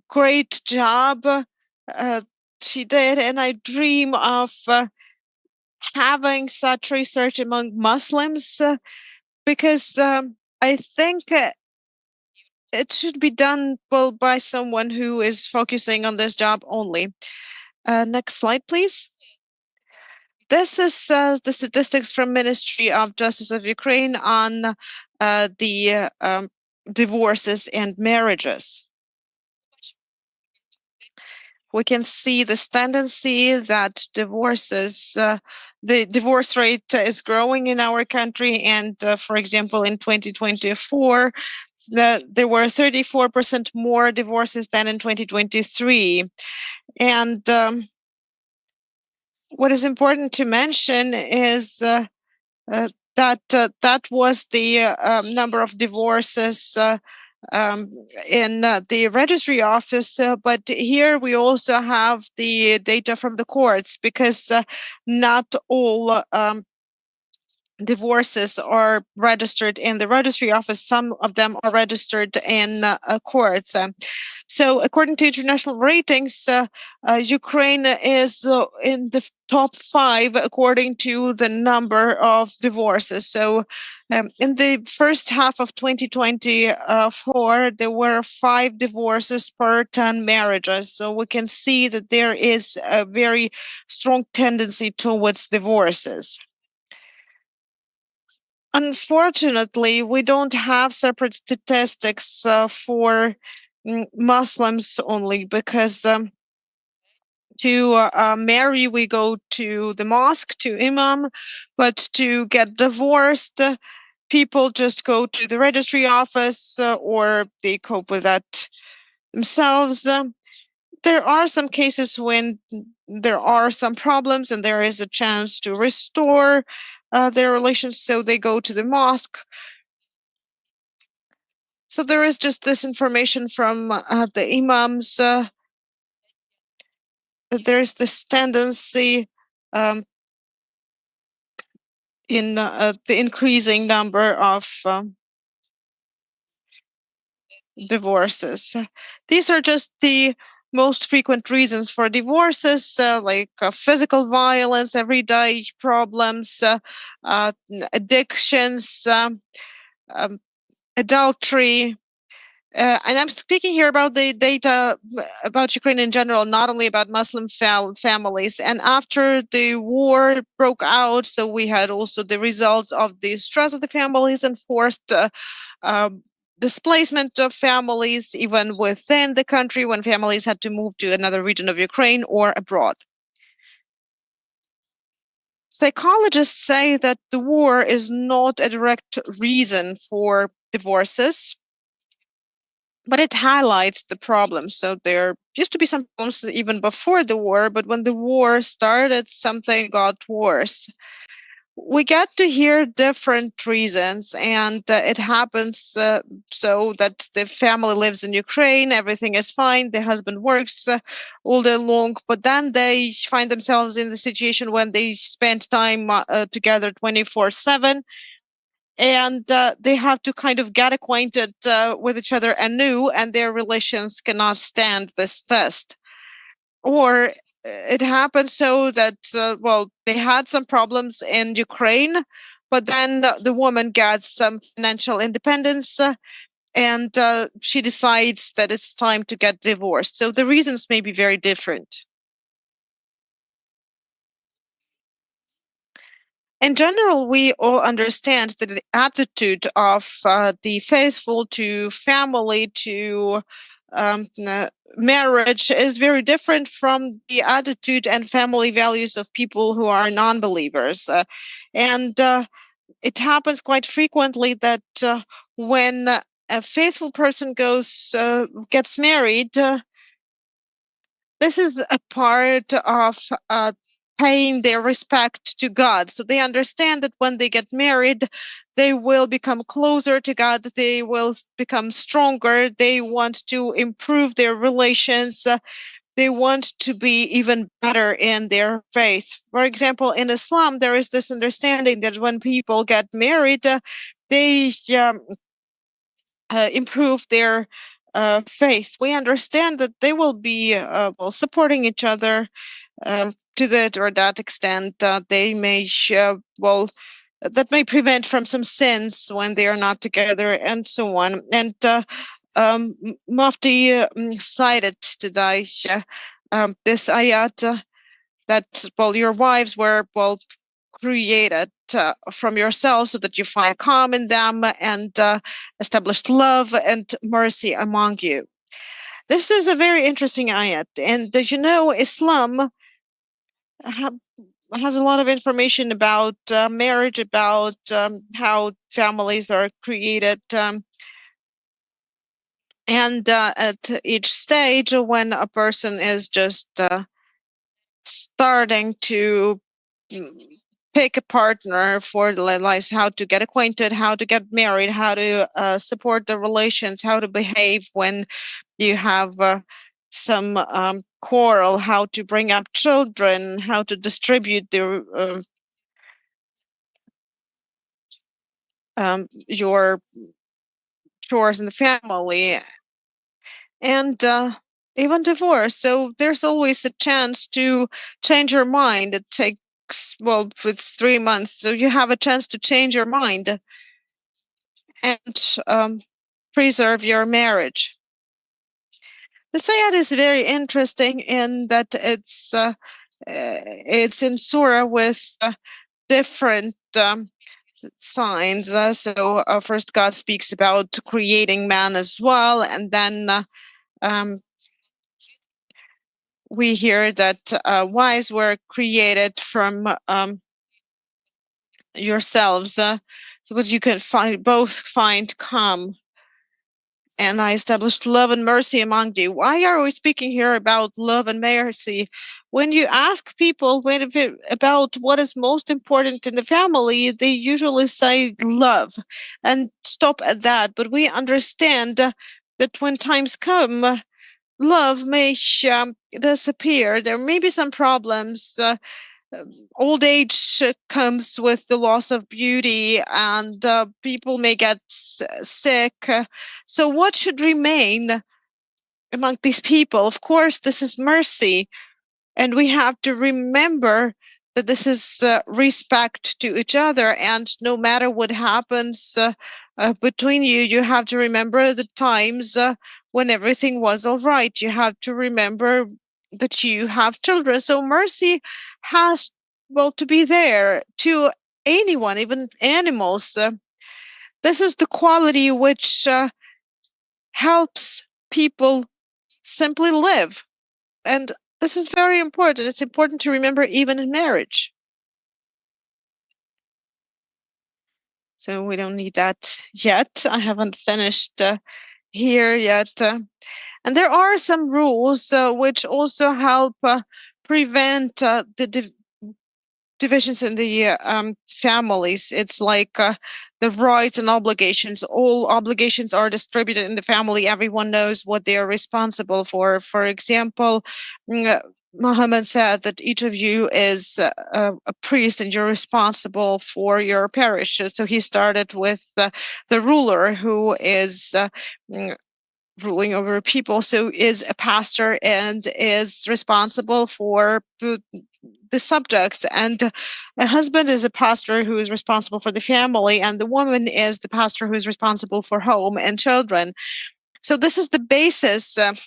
great job she did, and I dream of having such research among Muslims because I think it should be done well by someone who is focusing on this job only. Next slide, please. This is the statistics from Ministry of Justice of Ukraine on the divorces and marriages. We can see this tendency that the divorce rate is growing in our country. And for example, in 2024, there were 34% more divorces than in 2023. And what is important to mention is that was the number of divorces in the registry office, but here we also have the data from the courts because not all divorces are registered in the registry office. Some of them are registered in courts. So according to international ratings, Ukraine is in the top 5 according to the number of divorces. So in the first half of 2024, there were 5 divorces per 10 marriages. So we can see that there is a very strong tendency towards divorces. Unfortunately, we don't have separate statistics for Muslims only because to marry, we go to the mosque, to imam, but to get divorced, people just go to the registry office or they cope with that themselves. There are some cases when there are some problems and there is a chance to restore their relations, so they go to the mosque. So there is just this information from the imams. There is this tendency in the increasing number of divorces. These are just the most frequent reasons for divorces, like physical violence, everyday problems, addictions, adultery, and I'm speaking here about the data about Ukraine in general, not only about Muslim families. And after the war broke out, so we had also the results of the stress of the families and forced um, displacement of families, even within the country, when families had to move to another region of Ukraine or abroad. Psychologists say that the war is not a direct reason for divorces, but it highlights the problems. So there used to be some problems even before the war, but when the war started, something got worse. We get to hear different reasons, and it happens so that the family lives in Ukraine, everything is fine, the husband works all day long, but then they find themselves in the situation when they spend time together 24/7, and they have to kind of get acquainted with each other anew, and their relations cannot stand this test. Or it happened so that, well, they had some problems in Ukraine, but then the woman gets some financial independence, and she decides that it's time to get divorced. So the reasons may be very different. In general, we all understand that the attitude of the faithful to family, to marriage is very different from the attitude and family values of people who are non-believers. And it happens quite frequently that when a faithful person gets married, this is a part of paying their respect to God. So they understand that when they get married, they will become closer to God, they will become stronger, they want to improve their relations, they want to be even better in their faith. For example, in Islam, there is this understanding that when people get married, they improve their faith. We understand that they will be well, supporting each other to that or that extent. They may, well, that may prevent from some sins when they are not together, and so on. And Mufti cited today this ayat that, well, your wives were, well, created from yourself so that you find calm in them and establish love and mercy among you. This is a very interesting ayat. And Islam has a lot of information about marriage, about how families are created. And at each stage, when a person is just starting to mm, pick a partner for their lives, how to get acquainted, how to get married, how to support the relations, how to behave when you have some quarrel, how to bring up children, how to distribute your chores in the family, and even divorce. So there's always a chance to change your mind. It takes, well, it's 3 months, so you have a chance to change your mind and preserve your marriage. The Sayat is very interesting in that it's in Surah with different signs. First, God speaks about creating man as well, and then um, we hear that wives were created from yourselves, so that you can find calm. And I established love and mercy among you. Why are we speaking here about love and mercy? When you ask people about what is most important in the family, they usually say love and stop at that. But we understand that when times come, love may disappear. There may be some problems. Old age comes with the loss of beauty, and people may get sick. So, what should remain among these people? Of course, this is mercy, and we have to remember that this is respect to each other. And no matter what happens, between you. You have to remember the times when everything was all right. You have to remember that you have children. So mercy has, well, to be there to anyone, even animals. This is the quality which helps people simply live. And this is very important. It's important to remember even in marriage. So we don't need that yet. I haven't finished here yet. And there are some rules which also help prevent the divisions in the families. It's like the rights and obligations. All obligations are distributed in the family. Everyone knows what they are responsible for. For example, Muhammad said that each of you is a priest and you're responsible for your parish. So he started with the ruler who is ruling over people, so is a pastor and is responsible for the subjects, and a husband is a pastor who is responsible for the family, and the woman is the pastor who is responsible for home and children. So this is the basis, and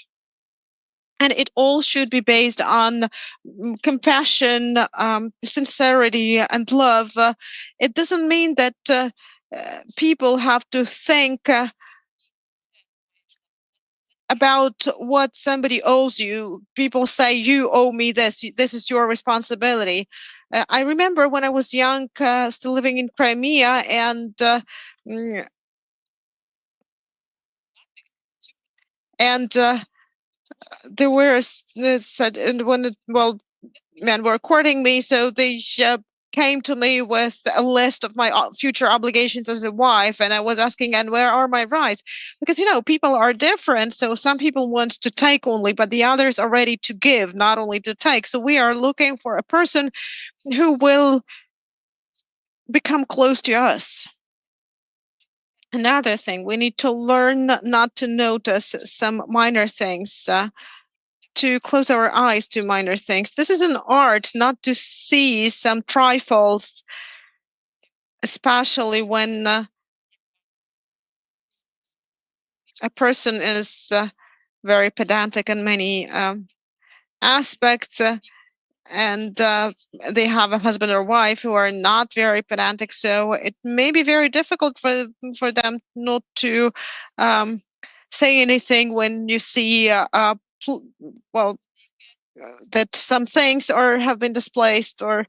it all should be based on compassion, sincerity, and love. It doesn't mean that people have to think about what somebody owes you. People say, you owe me this, this is your responsibility. I remember when I was young, still living in Crimea, mm, and there were said, and well, men were courting me, so they came to me with a list of my future obligations as a wife, and I was asking, and where are my rights? Because people are different, so some people want to take only, but the others are ready to give, not only to take. So we are looking for a person who will become close to us. Another thing, we need to learn not to notice some minor things, to close our eyes to minor things. This is an art, not to see some trifles, especially when a person is very pedantic in many aspects, and they have a husband or wife who are not very pedantic. So it may be very difficult for them not to say anything when you see, well, that some things have been displaced, or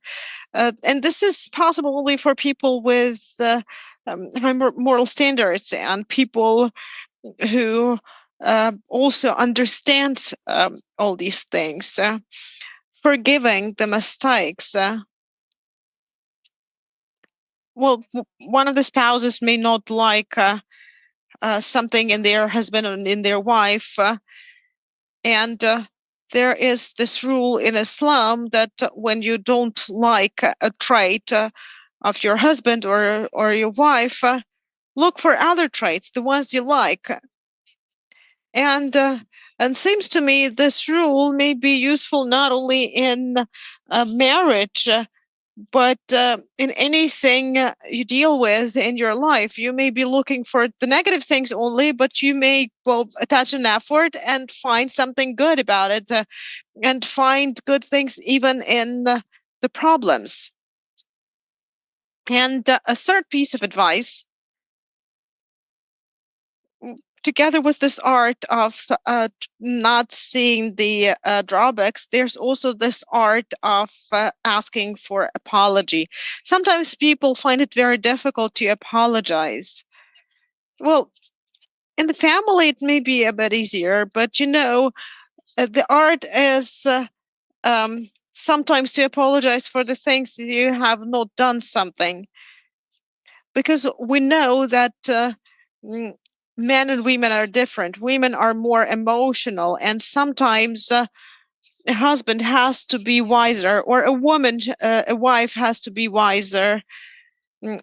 and this is possible only for people with high moral standards and people who also understand all these things. Forgiving the mistakes. Well, one of the spouses may not like something in their husband or in their wife, and there is this rule in Islam that when you don't like a trait of your husband or your wife, look for other traits, the ones you like. And seems to me this rule may be useful not only in marriage, but in anything you deal with in your life. You may be looking for the negative things only, but you may attach an effort and find something good about it, and find good things even in the problems. And a third piece of advice, together with this art of not seeing the drawbacks, there's also this art of asking for apology. Sometimes people find it very difficult to apologize. Well, in the family, it may be a bit easier, but the art is sometimes to apologize for the things you have not done something. Because we know that men and women are different. Women are more emotional, and sometimes a husband has to be wiser, or a wife has to be wiser. Mm,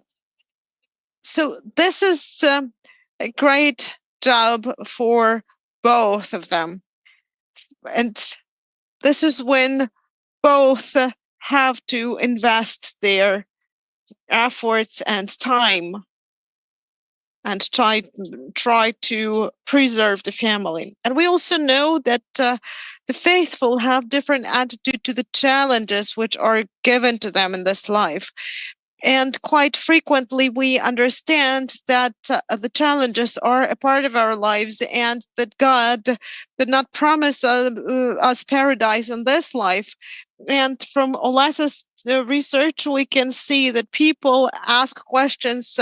So this is a great job for both of them, and this is when both have to invest their efforts and time. and try to preserve the family. And we also know that the faithful have different attitude to the challenges which are given to them in this life. And quite frequently, we understand that the challenges are a part of our lives and that God did not promise us paradise in this life. And from Olasa's research, we can see that people ask questions,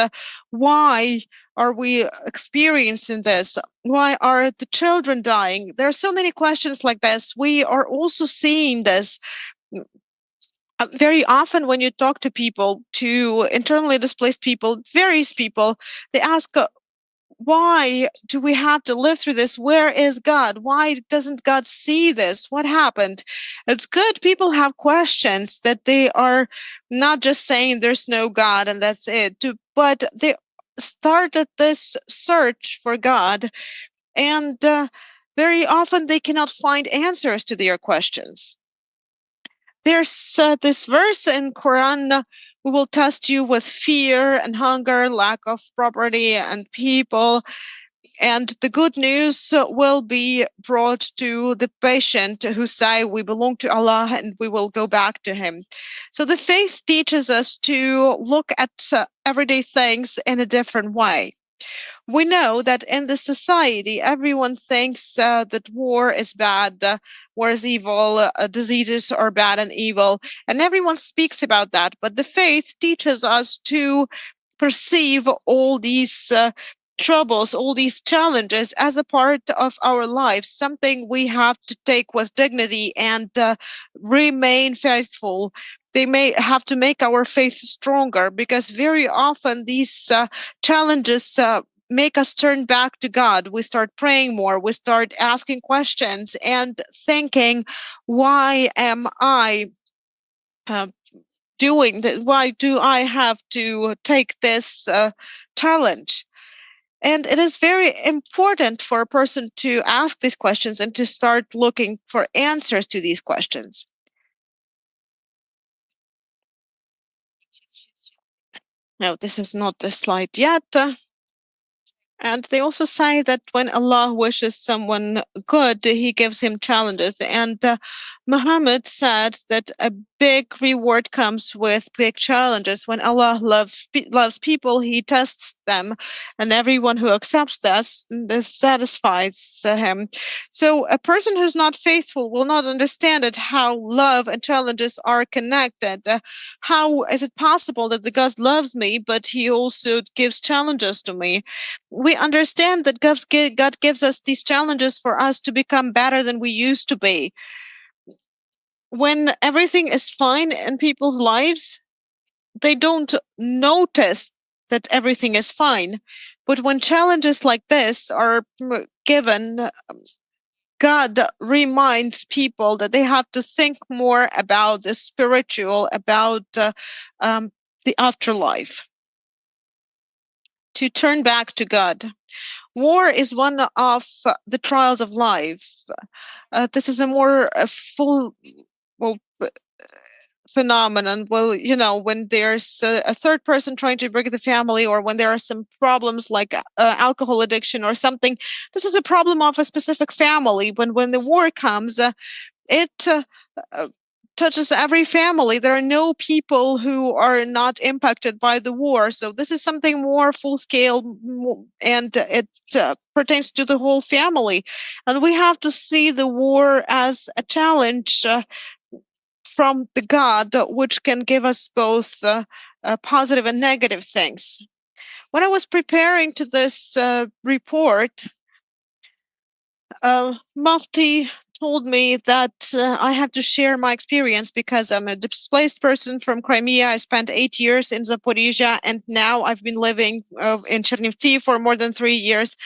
why are we experiencing this? Why are the children dying? There are so many questions like this. We are also seeing this very often when you talk to people, to internally displaced people, various people, they ask, why do we have to live through this? Where is God? Why doesn't God see this? What happened? It's good people have questions, that they are not just saying there's no God and that's it, but they started this search for God, and very often they cannot find answers to their questions. There's this verse in Quran: "We will test you with fear and hunger, lack of property and people, and the good news will be brought to the patient who say we belong to Allah and we will go back to Him." So the faith teaches us to look at everyday things in a different way. We know that in the society, everyone thinks that war is bad, war is evil, diseases are bad and evil, and everyone speaks about that. But the faith teaches us to perceive all these troubles, all these challenges as a part of our lives, something we have to take with dignity and remain faithful. They may have to make our faith stronger, because very often these challenges make us turn back to God. We start praying more. We start asking questions and thinking, why am I doing that? Why do I have to take this challenge? And it is very important for a person to ask these questions and to start looking for answers to these questions. No, this is not the slide yet. And they also say that when Allah wishes someone good, He gives him challenges. And Muhammad said that a big reward comes with big challenges. When Allah loves people, He tests them, and everyone who accepts this satisfies Him. So a person who's not faithful will not understand it, how love and challenges are connected. How is it possible that the God loves me, but He also gives challenges to me? We understand that God gives us these challenges for us to become better than we used to be. When everything is fine in people's lives, they don't notice that everything is fine. But when challenges like this are given, God reminds people that they have to think more about the spiritual, about the afterlife, to turn back to God. War is one of the trials of life. This is a more full, well, phenomenon. Well, when there's a third person trying to break the family, or when there are some problems like alcohol addiction or something, this is a problem of a specific family. When the war comes, it touches every family. There are no people who are not impacted by the war. So this is something more full scale, and it pertains to the whole family. And we have to see the war as a challenge from the God, which can give us both positive and negative things. When I was preparing to this report, Mufti told me that I have to share my experience, because I'm a displaced person from Crimea. I spent 8 years in Zaporizhia, and now I've been living in Chernivtsi for more than 3 years.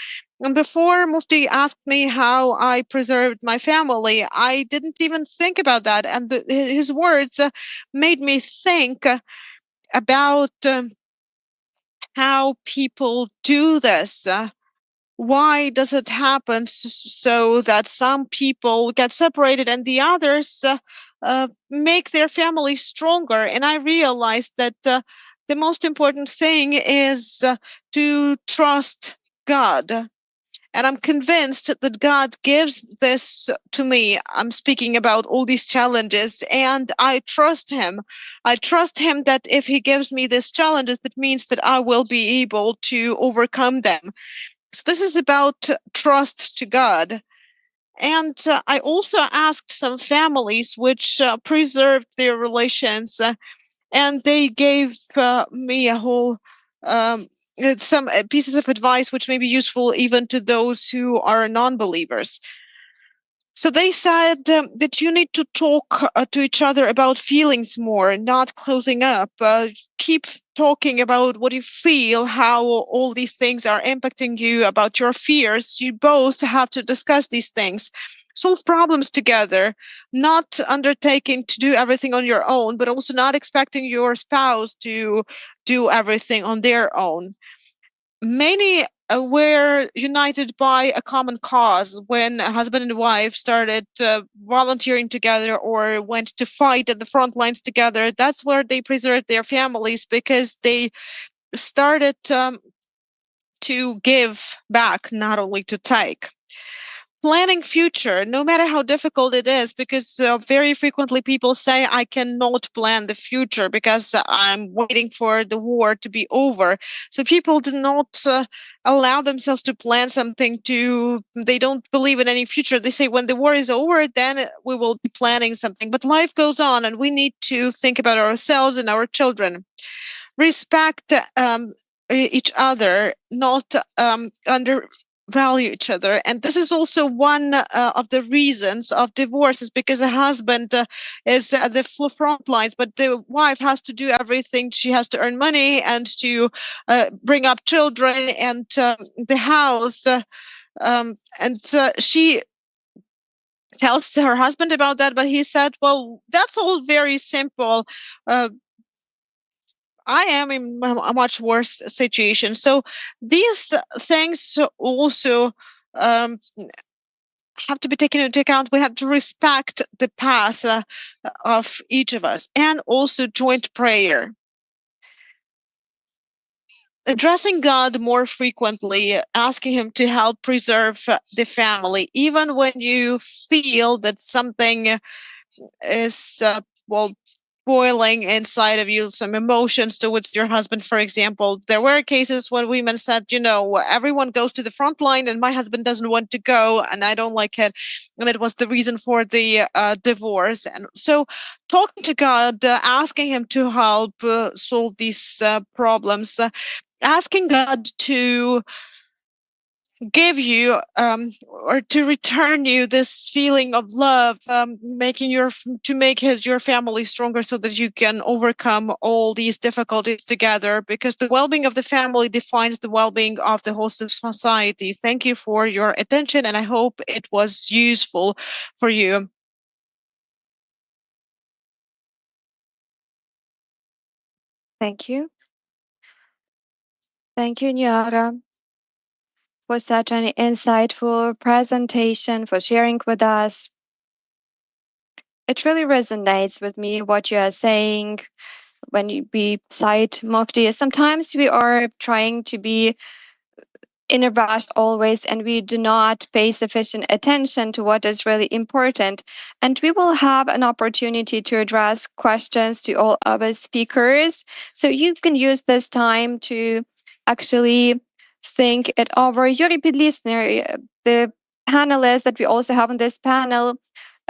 And before Mufti asked me how I preserved my family, I didn't even think about that. And his words made me think about how people do this. Why does it happen so that some people get separated and the others make their family stronger? And I realized that the most important thing is to trust God. And I'm convinced that God gives this to me. I'm speaking about all these challenges, and I trust Him. I trust Him that if He gives me these challenges, that means that I will be able to overcome them. So this is about trust to God. And I also asked some families which preserved their relations, and they gave me a whole some pieces of advice which may be useful even to those who are non-believers. So they said that you need to talk to each other about feelings more, not closing up. Keep talking about what you feel, how all these things are impacting you, about your fears. You both have to discuss these things. Solve problems together, not undertaking to do everything on your own, but also not expecting your spouse to do everything on their own. Many were united by a common cause when a husband and wife started volunteering together or went to fight at the front lines together. That's where they preserved their families, because they started to give back, not only to take. Planning future, no matter how difficult it is, because very frequently people say, I cannot plan the future because I'm waiting for the war to be over. So people do not allow themselves to plan something. They don't believe in any future. They say when the war is over, then we will be planning something. But life goes on, and we need to think about ourselves and our children. Respect each other, not undervalue each other. And this is also one of the reasons of divorce, is because a husband is at the front lines, but the wife has to do everything. She has to earn money and to bring up children and the house. And she tells her husband about that, but he said, well, that's all very simple. I am in a much worse situation. So these things also um, have to be taken into account. We have to respect the path of each of us, and also joint prayer. Addressing God more frequently, asking Him to help preserve the family, even when you feel that something is, well, boiling inside of you, some emotions towards your husband, for example. There were cases when women said, everyone goes to the front line and my husband doesn't want to go and I don't like it. And it was the reason for the divorce. And so talking to God, asking Him to help solve these problems, asking God to give you or to return you this feeling of love, making your family stronger so that you can overcome all these difficulties together, because the well-being of the family defines the well-being of the whole society. Thank you for your attention, and I hope it was useful for you. Thank you. Thank you, Nyara, for such an insightful presentation, for sharing with us. It really resonates with me what you are saying when we cite Mufti. Sometimes we are trying to be in a rush always, and we do not pay sufficient attention to what is really important. And we will have an opportunity to address questions to all our speakers. So you can use this time to actually think it over. You repeat listener, the panelists that we also have on this panel.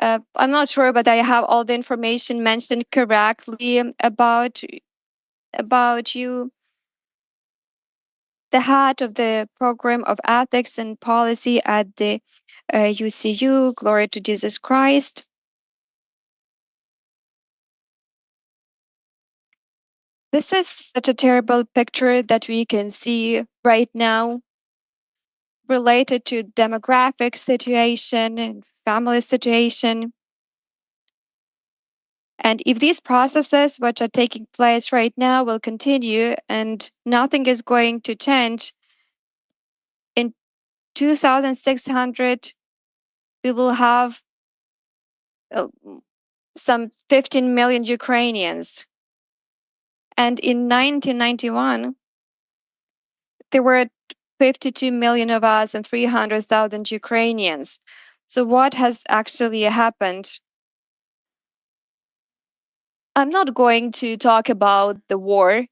I'm not sure, but I have all the information mentioned correctly about you. The head of the program of ethics and policy at the UCU. Glory to Jesus Christ. This is such a terrible picture that we can see right now related to demographic situation and family situation. And if these processes which are taking place right now will continue and nothing is going to change, in 2600 we will have some 15 million Ukrainians. And in 1991, there were 52 million of us and 300,000 Ukrainians. So, what has actually happened? I'm not going to talk about the war.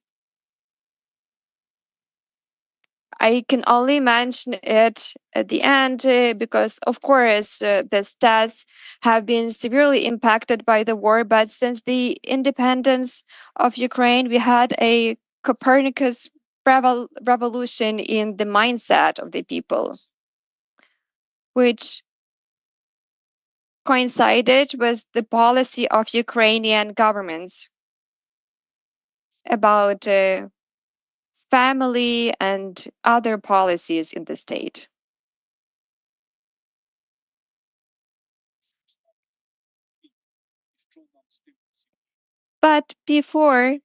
I can only mention it at the end because, of course, the stats have been severely impacted by the war. But since the independence of Ukraine, we had a Copernicus revolution in the mindset of the people, which coincided with the policy of Ukrainian governments about family and other policies in the state. But before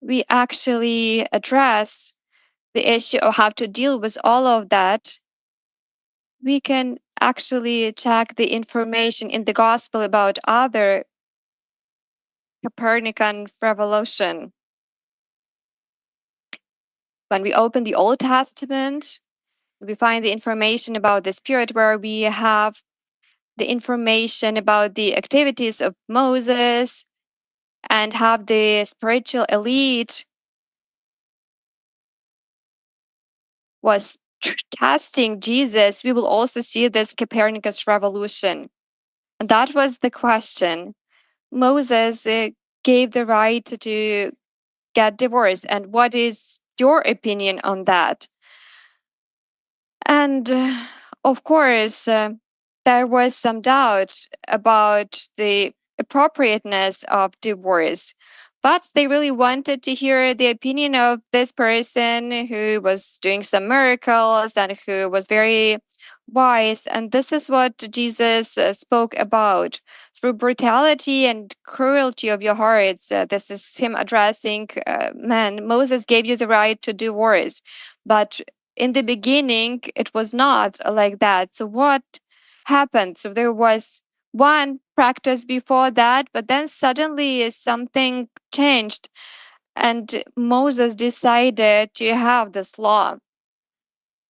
we actually address the issue of how to deal with all of that, we can actually check the information in the gospel about other Copernican revolution. When we open the Old Testament, we find the information about the Spirit, where we have the information about the activities of Moses and have the spiritual elite was testing Jesus. We will also see this Copernicus revolution. And that was the question. Moses gave the right to get divorced. And what is your opinion on that? And of course, there was some doubt about the appropriateness of divorce. But they really wanted to hear the opinion of this person who was doing some miracles and who was very wise. And this is what Jesus spoke about. Through brutality and cruelty of your hearts, this is him addressing men. Moses gave you the right to divorce. But in the beginning, it was not like that. So, what happened? So, there was one practice before that, but then suddenly something changed, and Moses decided to have this law.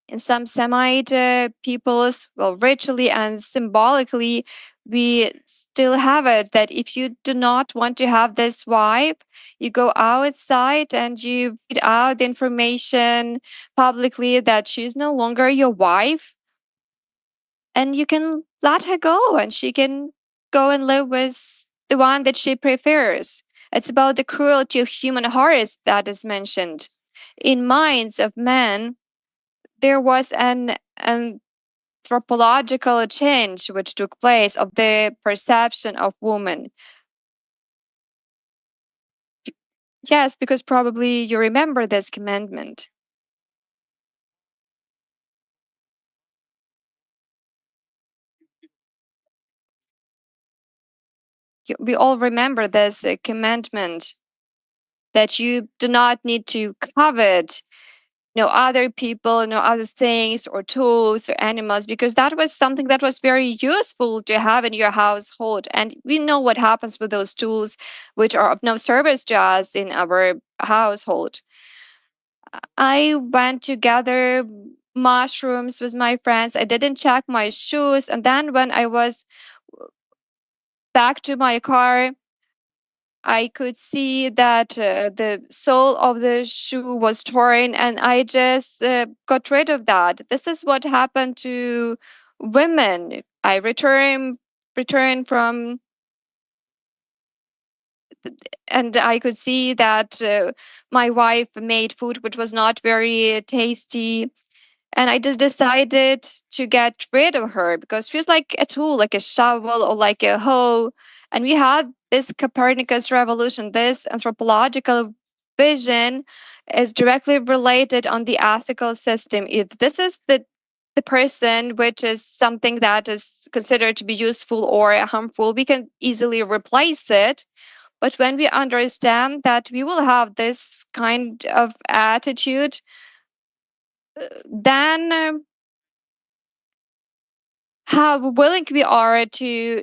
In some Semite peoples, well, ritually and symbolically, we still have it that if you do not want to have this wife, you go outside and you read out the information publicly that she's no longer your wife, and you can let her go and she can go and live with the one that she prefers. It's about the cruelty of human hearts that is mentioned. In minds of men, there was an anthropological change which took place of the perception of woman. Yes, because probably you remember this commandment. We all remember this commandment that you do not need to covet no other people, no other things or tools or animals, because that was something that was very useful to have in your household. And we know what happens with those tools, which are of no service to us in our household. I went to gather mushrooms with my friends. I didn't check my shoes. And then when I was back to my car, I could see that the sole of the shoe was torn, and I just got rid of that. This is what happened to women. I returned from, and I could see that my wife made food which was not very tasty, and I just decided to get rid of her because she was like a tool, like a shovel or like a hoe. And we had this Copernicus revolution, this anthropological vision is directly related on the ethical system. If this is the person which is something that is considered to be useful or harmful, we can easily replace it. But when we understand that we will have this kind of attitude, then how willing we are to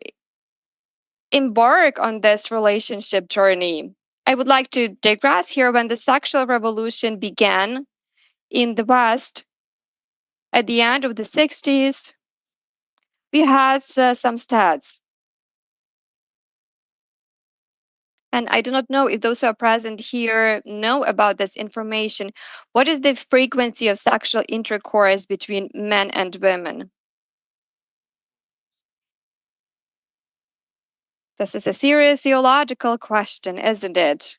embark on this relationship journey. I would like to digress here. When the sexual revolution began in the West at the end of the 60s, we had some stats. And I do not know if those who are present here know about this information. What is the frequency of sexual intercourse between men and women? This is a serious theological question, isn't it?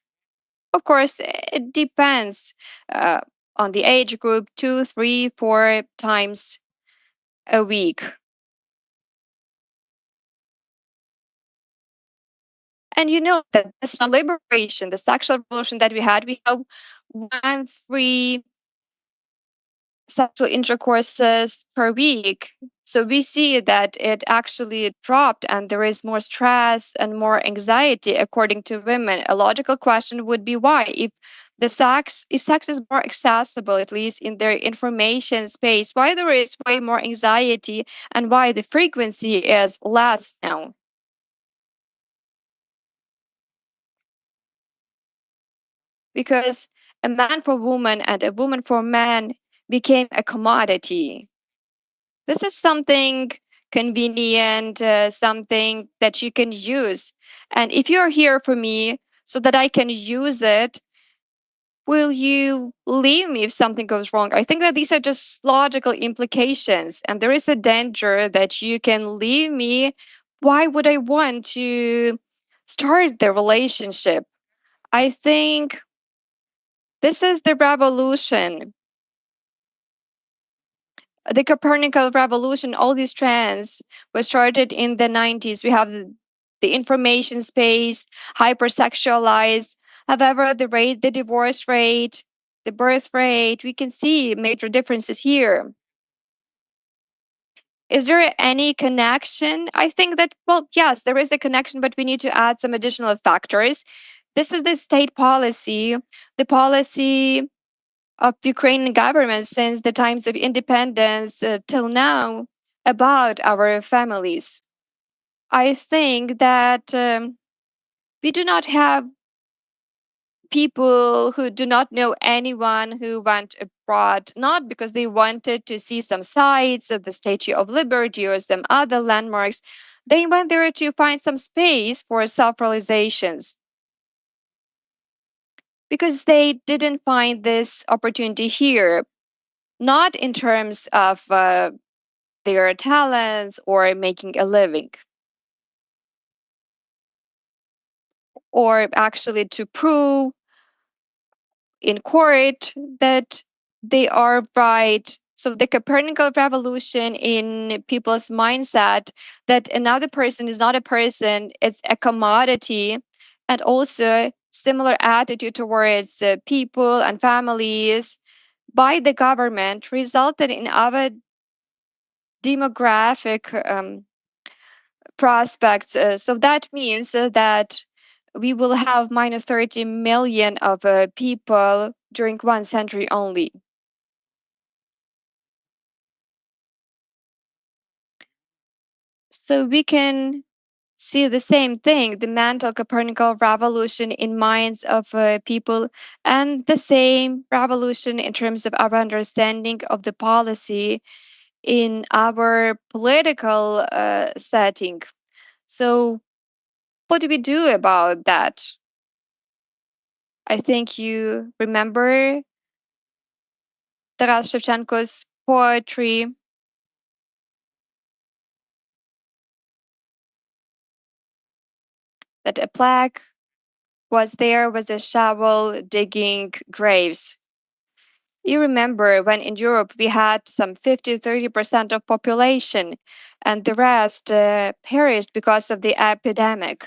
Of course, it depends on the age group, 2, 3, 4 times a week. And you know that this liberation, the sexual revolution that we have 1, 3 sexual intercourses per week. So we see that it actually dropped and there is more stress and more anxiety according to women. A logical question would be why? If sex is more accessible, at least in their information space, why there is way more anxiety and why the frequency is less now? Because a man for woman and a woman for man became a commodity. This is something convenient, something that you can use. And if you're here for me so that I can use it, will you leave me if something goes wrong? I think that these are just logical implications. And there is a danger that you can leave me. Why would I want to start the relationship? I think this is the revolution, the Copernican revolution. All these trends were started in the 90s. We have the information space, hypersexualized. However, the divorce rate, the birth rate, we can see major differences here. Is there any connection? I think that, well, yes, there is a connection, but we need to add some additional factors. This is the state policy, the policy of Ukrainian government since the times of independence till now about our families. I think that we do not have people who do not know anyone who went abroad, not because they wanted to see some sites of the Statue of Liberty or some other landmarks. They went there to find some space for self realizations because they didn't find this opportunity here, not in terms of their talents or making a living, or actually to prove in court that they are right. So the Copernican revolution in people's mindset that another person is not a person, it's a commodity, and also similar attitude towards people and families by the government resulted in our demographic prospects. So that means that we will have minus 30 million of people during 1 century only. So we can see the same thing, the mental Copernican revolution in minds of people, and the same revolution in terms of our understanding of the policy in our political setting. So what do we do about that? I think you remember Taras Shevchenko's poetry. That a plague was there with a shovel digging graves. You remember when in Europe we had some 50-30% of population and the rest perished because of the epidemic.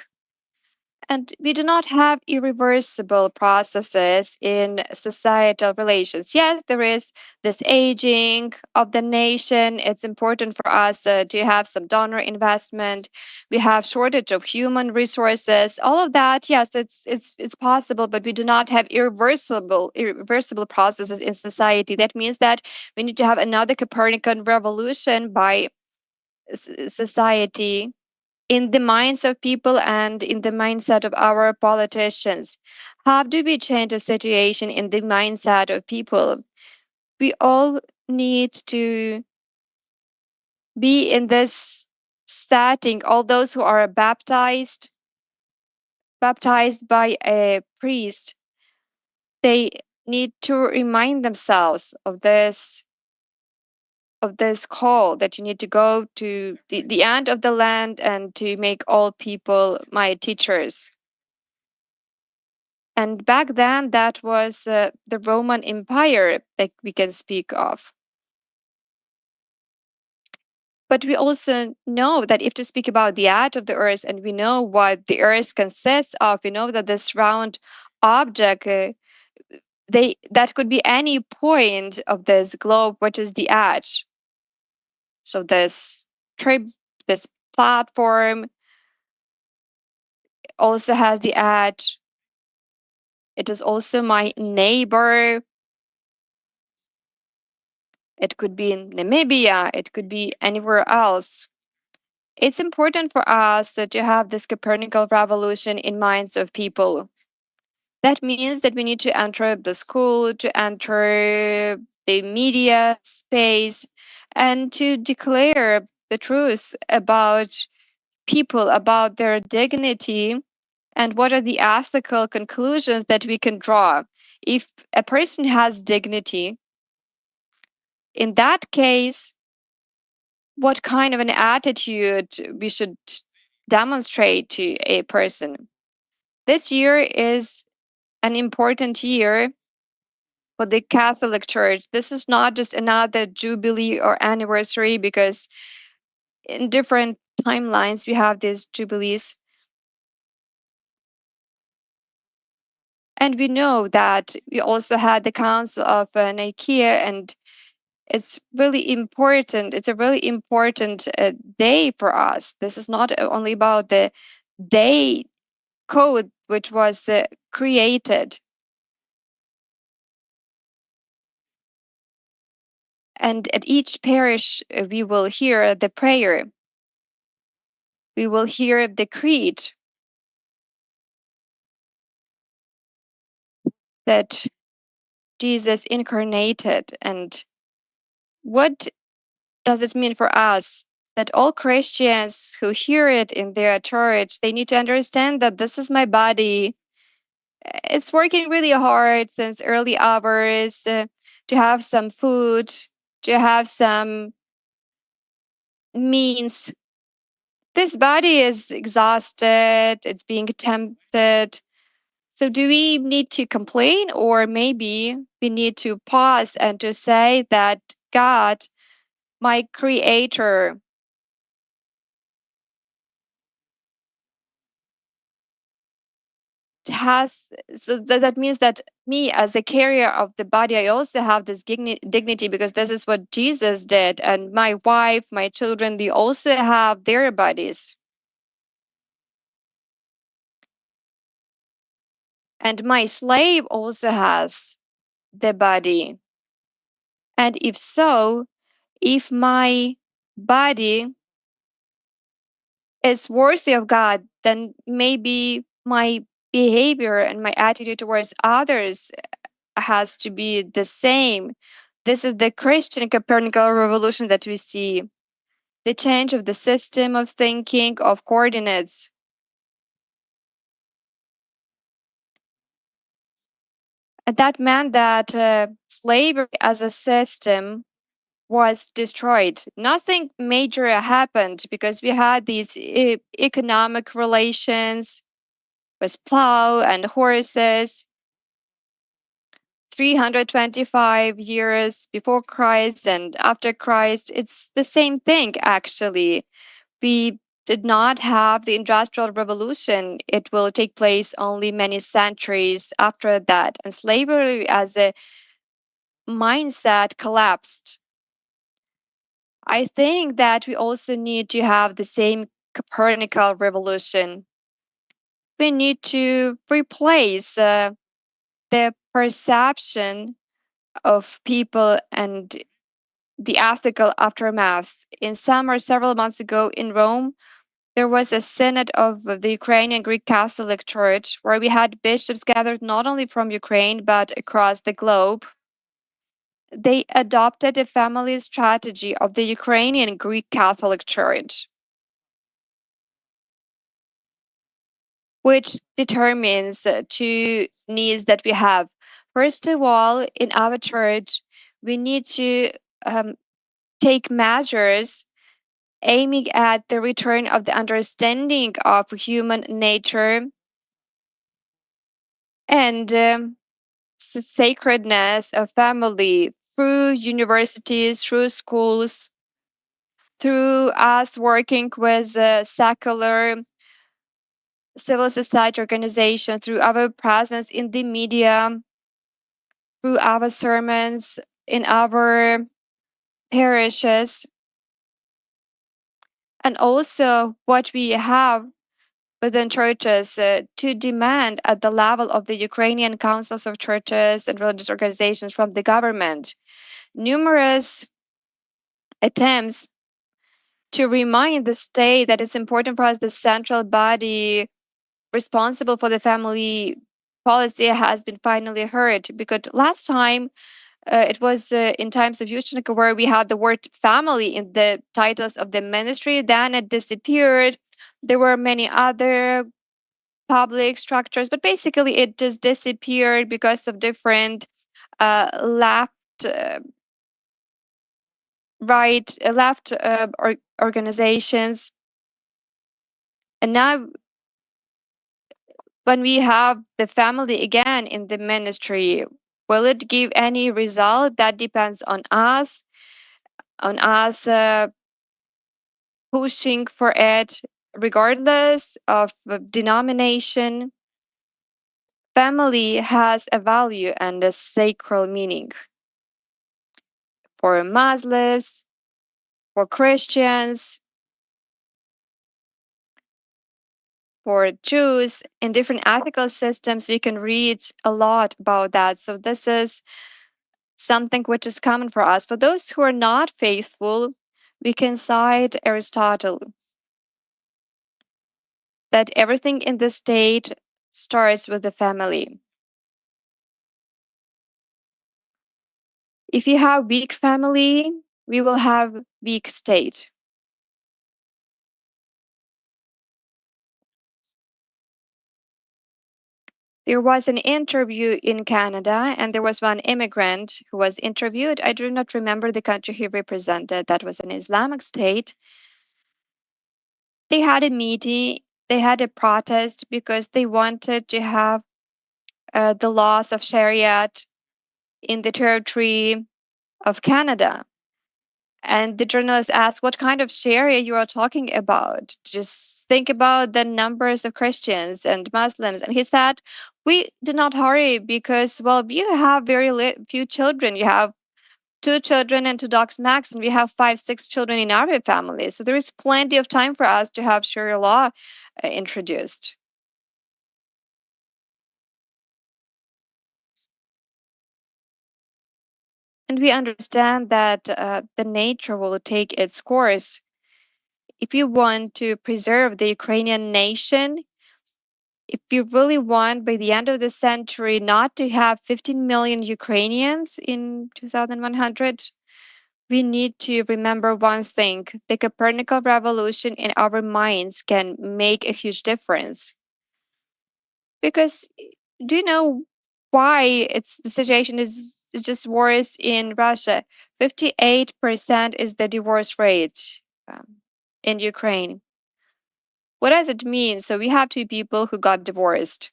And we do not have irreversible processes in societal relations. Yes, there is this aging of the nation. It's important for us to have some donor investment. We have shortage of human resources. All of that, yes, it's possible, but we do not have irreversible processes in society. That means that we need to have another Copernican revolution by society in the minds of people and in the mindset of our politicians. How do we change a situation in the mindset of people? We all need to be in this setting. All those who are baptized by a priest, they need to remind themselves of this call that you need to go to the end of the land and to make all people my teachers. And back then, that was the Roman Empire that we can speak of. But we also know that if to speak about the age of the earth, and we know what the earth consists of, we know that this round object, that could be any point of this globe, which is the edge. So this trip, this platform also has the edge. It is also my neighbor. It could be in Namibia. It could be anywhere else. It's important for us to have this Copernican revolution in minds of people. That means that we need to enter the school, to enter the media space, and to declare the truth about people, about their dignity, and what are the ethical conclusions that we can draw. If a person has dignity, in that case, what kind of an attitude we should demonstrate to a person? This year is an important year for the Catholic Church. This is not just another jubilee or anniversary, because in different timelines we have these jubilees. And we know that we also had the Council of Nicaea, and it's really important. It's a really important day for us. This is not only about the day code which was created. And at each parish, we will hear the prayer. We will hear the creed that Jesus incarnated. And what does it mean for us? That all Christians who hear it in their church, they need to understand that this is my body. It's working really hard since early hours to have some food, to have some means. This body is exhausted, it's being tempted. So, do we need to complain, or maybe we need to pause and to say that God, my creator, has, so that means that me as a carrier of the body, I also have this dignity, because this is what Jesus did, and my wife, my children, they also have their bodies, and my slave also has the body. And if so, if my body is worthy of God, then maybe my behavior and my attitude towards others has to be the same. This is the Christian Copernican revolution that we see, the change of the system of thinking, of coordinates. And that meant that slavery as a system was destroyed. Nothing major happened, because we had these economic relations with plow and horses. 325 years before Christ and after Christ, it's the same thing actually. We did not have the Industrial Revolution. It will take place only many centuries after that. And slavery as a mindset collapsed. I think that we also need to have the same Copernican revolution. We need to replace the perception of people and the ethical aftermath. In summer, several months ago in Rome, there was a synod of the Ukrainian Greek Catholic Church where we had bishops gathered not only from Ukraine but across the globe. They adopted a family strategy of the Ukrainian Greek Catholic Church, which determines two needs that we have. First of all, in our church, we need to take measures aiming at the return of the understanding of human nature and sacredness of family through universities, through schools, through us working with secular civil society organizations, through our presence in the media, through our sermons in our parishes, and also what we have within churches to demand at the level of the Ukrainian councils of churches and religious organizations from the government. Numerous attempts to remind the state that it's important for us, the central body responsible for the family policy has been finally heard. Because last time it was in times of Yushchenko where we had the word family in the titles of the ministry, then it disappeared. There were many other public structures, but basically it just disappeared because of different left, right, left organizations. And now, when we have the family again in the ministry, will it give any result? That depends on us pushing for it, regardless of the denomination. Family has a value and a sacred meaning for Muslims, for Christians, for Jews. In different ethical systems, we can read a lot about that. So this is something which is common for us. For those who are not faithful, we can cite Aristotle that everything in the state starts with the family. If you have weak family, we will have weak state. There was an interview in Canada, and there was one immigrant who was interviewed. I do not remember the country he represented. That was an Islamic state. They had a meeting, they had a protest because they wanted to have the laws of Sharia in the territory of Canada. And the journalist asked, what kind of Sharia you are talking about? Just think about the numbers of Christians and Muslims. And he said, we do not hurry because, well, you have very few children. You have 2 children and 2 dogs max, and we have 5, 6 children in our family. So there is plenty of time for us to have Sharia law introduced. And we understand that the nature will take its course. If you want to preserve the Ukrainian nation, if you really want by the end of the century not to have 15 million Ukrainians in 2100, we need to remember one thing: the Copernican revolution in our minds can make a huge difference. Because do you know why the situation is just worse in Russia? 58% is the divorce rate in Ukraine. What does it mean? So we have two people who got divorced.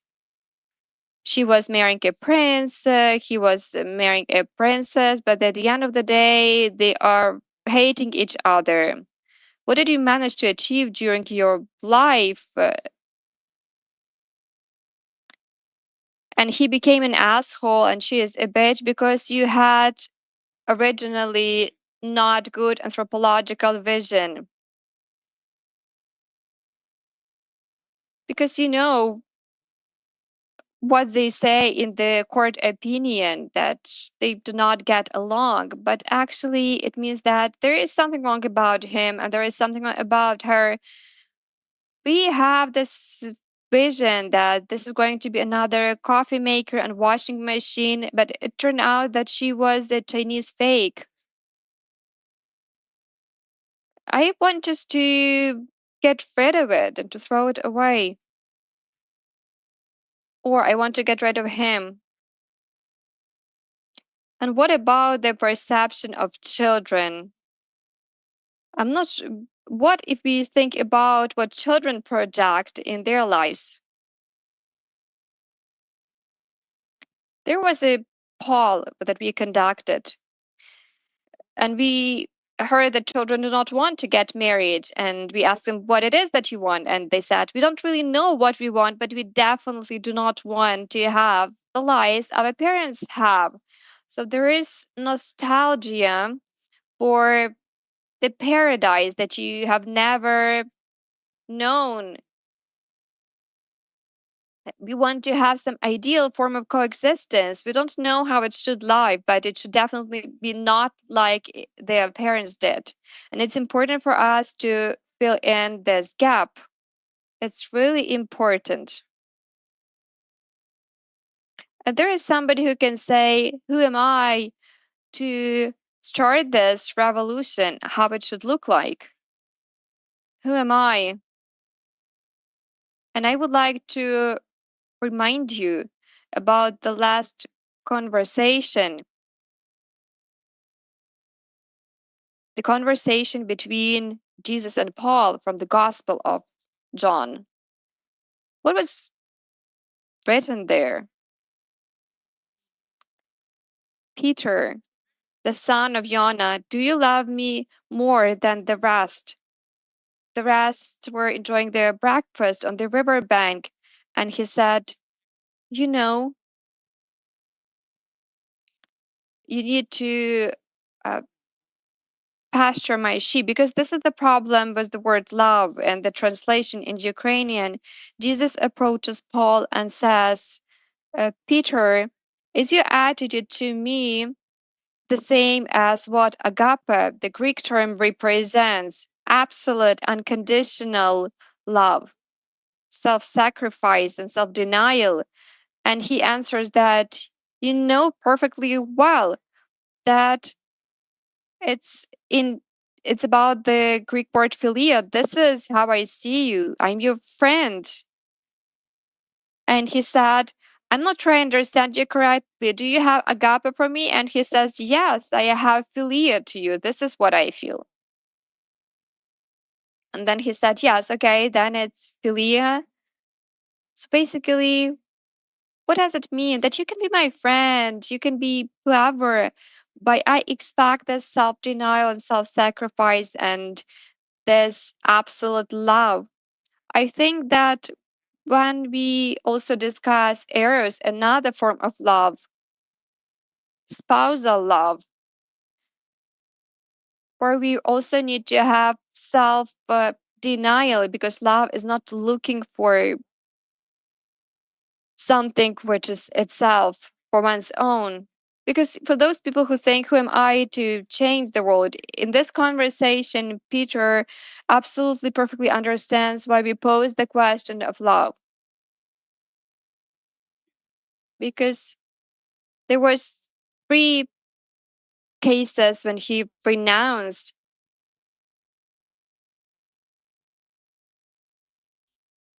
She was marrying a prince, he was marrying a princess, but at the end of the day, they are hating each other. What did you manage to achieve during your life? And he became an asshole and she is a bitch because you had originally not good anthropological vision. Because you know what they say in the court opinion that they do not get along, but actually it means that there is something wrong about him and there is something wrong about her. we have this vision that this is going to be another coffee maker and washing machine, but it turned out that she was a Chinese fake. I want just to get rid of it and to throw it away. Or I want to get rid of him. And what about the perception of children? I'm not sure. What if we think about what children project in their lives? There was a poll that we conducted, and we heard that children do not want to get married. And we asked them what it is that you want. And they said, we don't really know what we want, but we definitely do not want to have the lives our parents have. So there is nostalgia for the paradise that you have never known. We want to have some ideal form of coexistence. We don't know how it should lie, but it should definitely be not like their parents did. And it's important for us to fill in this gap. It's really important. And there is somebody who can say, who am I to start this revolution, how it should look like? Who am I? And I would like to remind you about the last conversation, the conversation between Jesus and Paul from the Gospel of John. What was written there? Peter, the son of Jonah, do you love me more than the rest? The rest were enjoying their breakfast on the river bank, and he said, you know, you need to uh, pasture my sheep, because this is the problem with the word love and the translation in Ukrainian. Jesus approaches Paul and says, Peter, is your attitude to me the same as what agape, the Greek term, represents? Absolute, unconditional love, self sacrifice, and self denial. And he answers that you know perfectly well that it's in it's about the Greek word philia. This is how I see you. I'm your friend. And he said, I'm not trying to understand you correctly. Do you have agape for me? And he says, yes, I have philia to you. This is what I feel. And then he said, yes, okay, then it's philia. So basically, what does it mean? That you can be my friend, you can be whoever, but I expect this self denial and self sacrifice and this absolute love. I think that when we also discuss eros, another form of love, spousal love, where we also need to have self denial, because love is not looking for something which is itself for one's own. Because for those people who think, who am I to change the world? In this conversation, Peter absolutely perfectly understands why we pose the question of love. Because there was 3 cases when he renounced.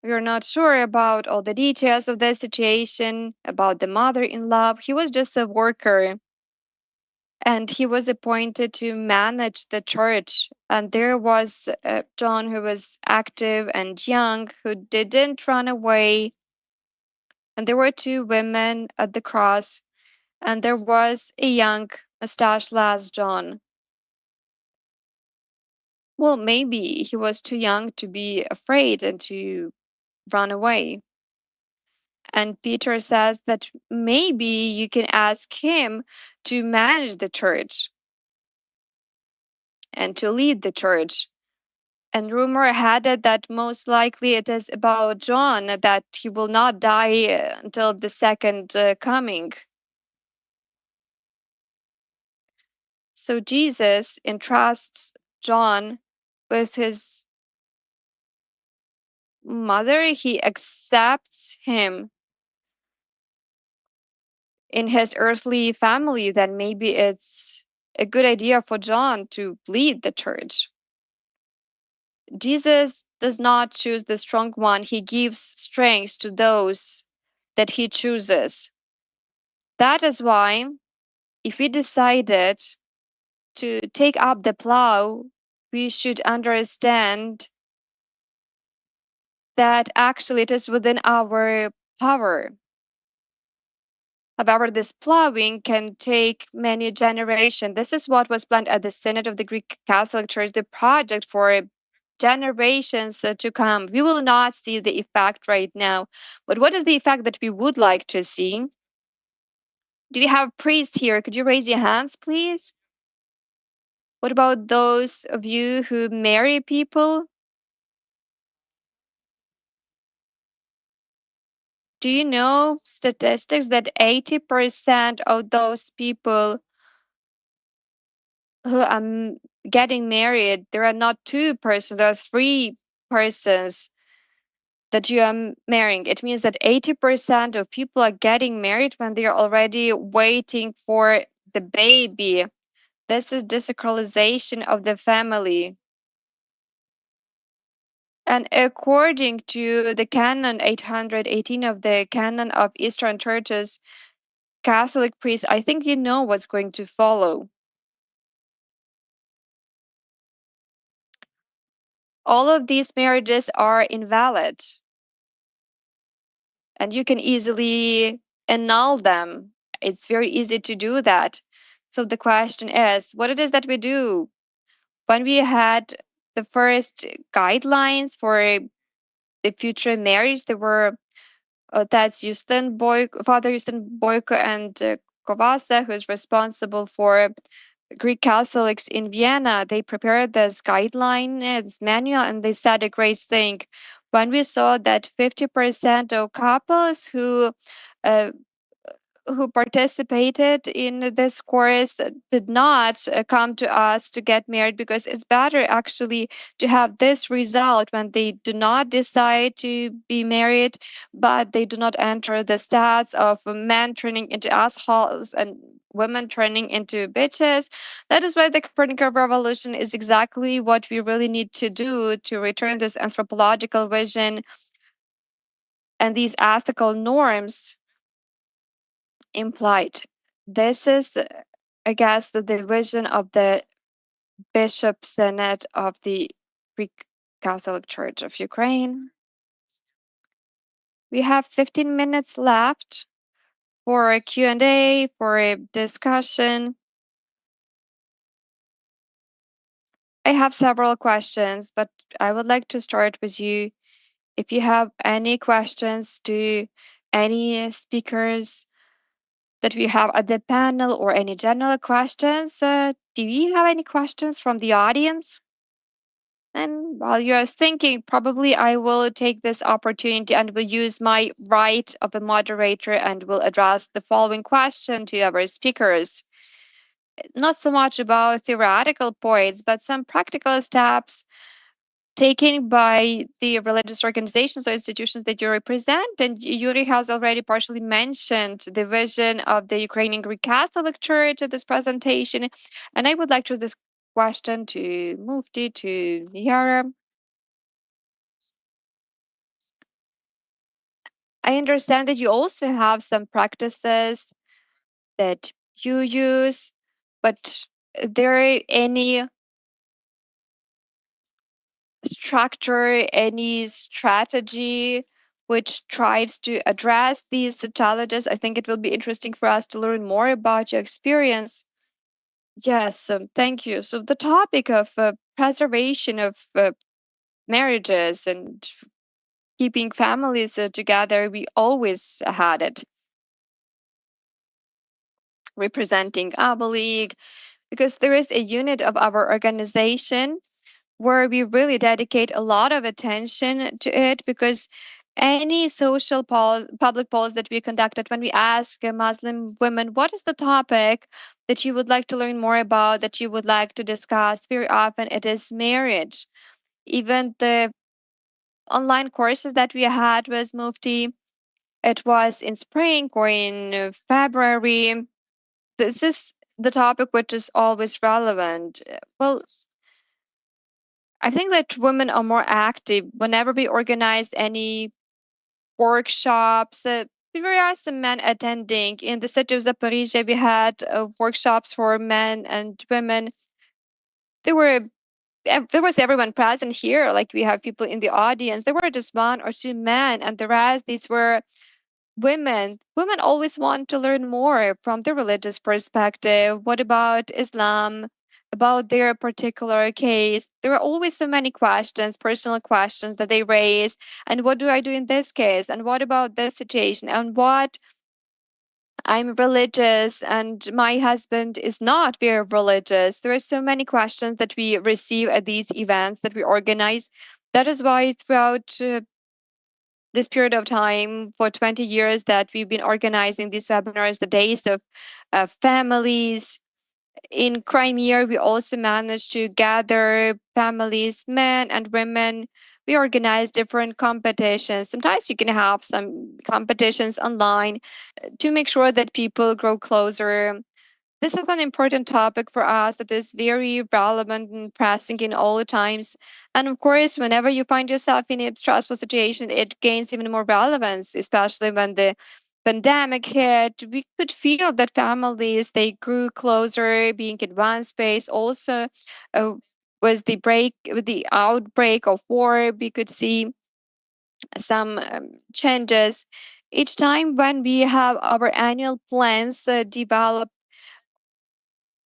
We are not sure about all the details of the situation, about the mother-in-law. He was just a worker, and he was appointed to manage the church. And there was John, who was active and young, who didn't run away. And there were 2 women at the cross, and there was a young mustached John. Well, maybe he was too young to be afraid and to run away. And Peter says that maybe you can ask him to manage the church and to lead the church. And rumor had it that most likely it is about John, that he will not die until the second coming. So Jesus entrusts John with his mother, he accepts him in his earthly family, then maybe it's a good idea for John to lead the church. Jesus does not choose the strong one, he gives strength to those that he chooses. That is why, if we decided to take up the plow, we should understand that actually it is within our power. However, this plowing can take many generations. This is what was planned at the Synod of the Greek Catholic Church, the project for generations to come. We will not see the effect right now. But what is the effect that we would like to see? Do we have priests here? Could you raise your hands, please? What about those of you who marry people? Do you know statistics that 80% of those people who are getting married, there are not two persons, there are three persons that you are marrying. It means that 80% of people are getting married when they are already waiting for the baby. This is desacralization of the family. And according to the Canon 818 of the Canon of Eastern Churches, Catholic priests, I think you know what's going to follow. All of these marriages are invalid, and you can easily annul them. It's very easy to do that. So the question is, what it is that we do? When we had the first guidelines for the future marriage, there were that's Father Justin Boyko and Kovasa, who is responsible for Greek Catholics in Vienna. They prepared this guideline, this manual, and they said a great thing. When we saw that 50% of couples uh, who participated in this course did not come to us to get married, because it's better actually to have this result when they do not decide to be married, but they do not enter the stats of men turning into assholes and women turning into bitches. That is why the Copernican revolution is exactly what we really need to do to return this anthropological vision and these ethical norms implied. This is, I guess, the division of the Bishop Synod of the Greek Catholic Church of Ukraine. We have 15 minutes left for a Q&A, for a discussion. I have several questions, but I would like to start with you. If you have any questions to any speakers that we have at the panel, or any general questions, do you have any questions from the audience? And while you're thinking, probably I will take this opportunity and will use my right of a moderator and will address the following question to our speakers. Not so much about theoretical points, but some practical steps taken by the religious organizations or institutions that you represent. And Yuri has already partially mentioned the vision of the Ukrainian Greek Catholic Church at this presentation. And I would like to this question to Mufti, to Yara. I understand that you also have some practices that you use, but there any structure, any strategy which tries to address these challenges? I think it will be interesting for us to learn more about your experience. Yes, thank you. So the topic of preservation of marriages and keeping families together, we always had it. Representing Abba League, because there is a unit of our organization where we really dedicate a lot of attention to it, because any social public polls that we conducted, when we ask Muslim women, what is the topic that you would like to learn more about, that you would like to discuss, very often it is marriage. Even the online courses that we had with Mufti. It was in spring or in February. This is the topic which is always relevant. Well, I think that women are more active whenever we organize any workshops. There are some men attending. In the city of Zaporizhia, we had workshops for men and women. There were there was everyone present here. Like we have people in the audience. There were just one or two men, and the rest these were women. Women always want to learn more from the religious perspective. What about Islam? About their particular case. There are always so many questions, personal questions that they raise. And what do I do in this case? And what about this situation? And what I'm religious and my husband is not very religious. There are so many questions that we receive at these events that we organize. That is why throughout this period of time for 20 years that we've been organizing these webinars, the days of families. In Crimea, we also managed to gather families, men and women. We organize different competitions. Sometimes you can have some competitions online to make sure that people grow closer. This is an important topic for us that is very relevant and pressing in all the times. And of course, whenever you find yourself in a stressful situation, it gains even more relevance, especially when the pandemic hit. We could feel that families they grew closer, being in one space. Also, uh, with the outbreak of war, we could see some changes. Each time when we have our annual plans develop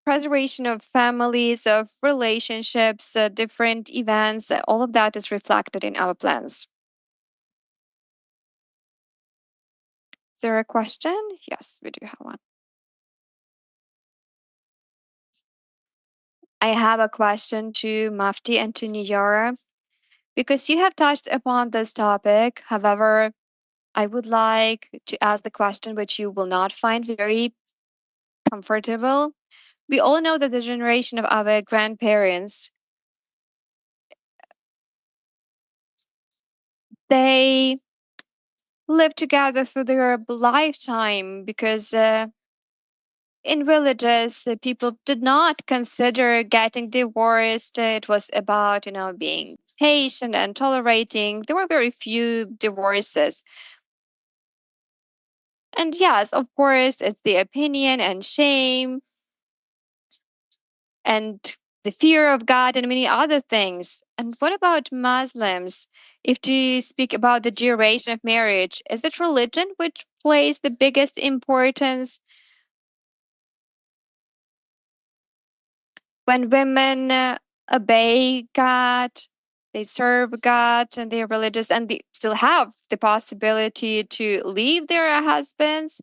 preservation of families, of relationships, different events, all of that is reflected in our plans. Is there a question? Yes, we do have one. I have a question to Mafti and to Niyara. Because you have touched upon this topic, however, I would like to ask the question which you will not find very comfortable. We all know that the generation of our grandparents, they lived together through their lifetime because in villages, people did not consider getting divorced. It was about, being patient and tolerating. There were very few divorces. And yes, of course, it's the opinion and shame and the fear of God and many other things. And what about Muslims? If you speak about the duration of marriage, is it religion which plays the biggest importance? When women obey God, they serve God and they're religious and they still have the possibility to leave their husbands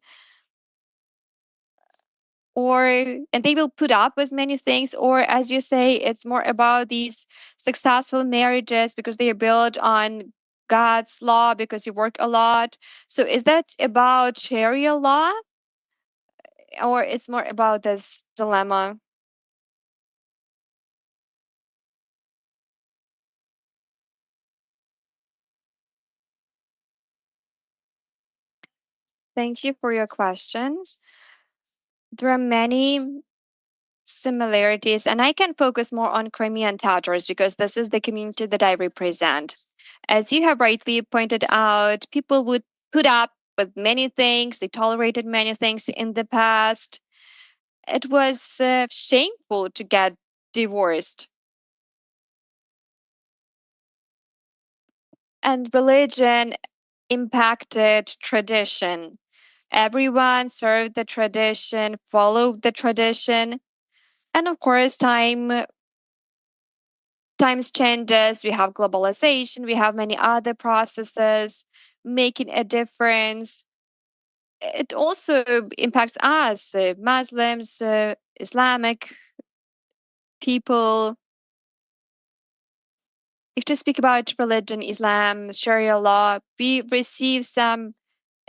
or and they will put up with many things, or as you say, it's more about these successful marriages because they are built on God's law because you work a lot. So is that about Sharia law or it's more about this dilemma? Thank you for your question. There are many similarities, and I can focus more on Crimean Tatars because this is the community that I represent. As you have rightly pointed out, people would put up with many things, they tolerated many things in the past. It was shameful to get divorced. And religion impacted tradition. Everyone served the tradition, followed the tradition. And of course, times changes, we have globalization, we have many other processes making a difference. It also impacts us, Muslims, Islamic people. If to speak about religion, Islam, Sharia law, we receive some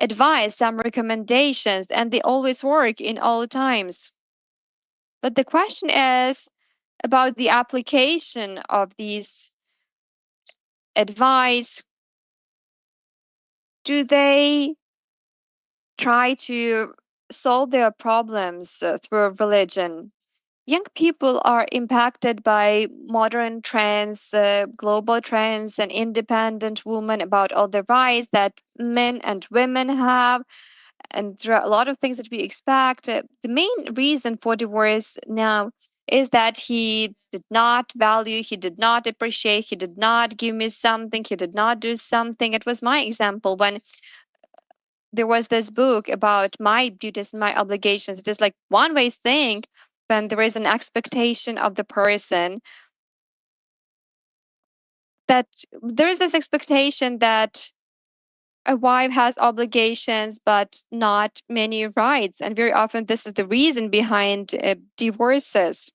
advice, some recommendations, and they always work in all times. But the question is about the application of these advice do they try to solve their problems through religion? Young people are impacted by modern trends, global trends, and independent women about all the rights that men and women have. And there are a lot of things that we expect. The main reason for divorce now is that he did not value, he did not appreciate, he did not give me something, he did not do something. It was my example when there was this book about my duties and my obligations. It is like one way thing when there is an expectation of the person, that there is this expectation that a wife has obligations but not many rights, and very often this is the reason behind divorces.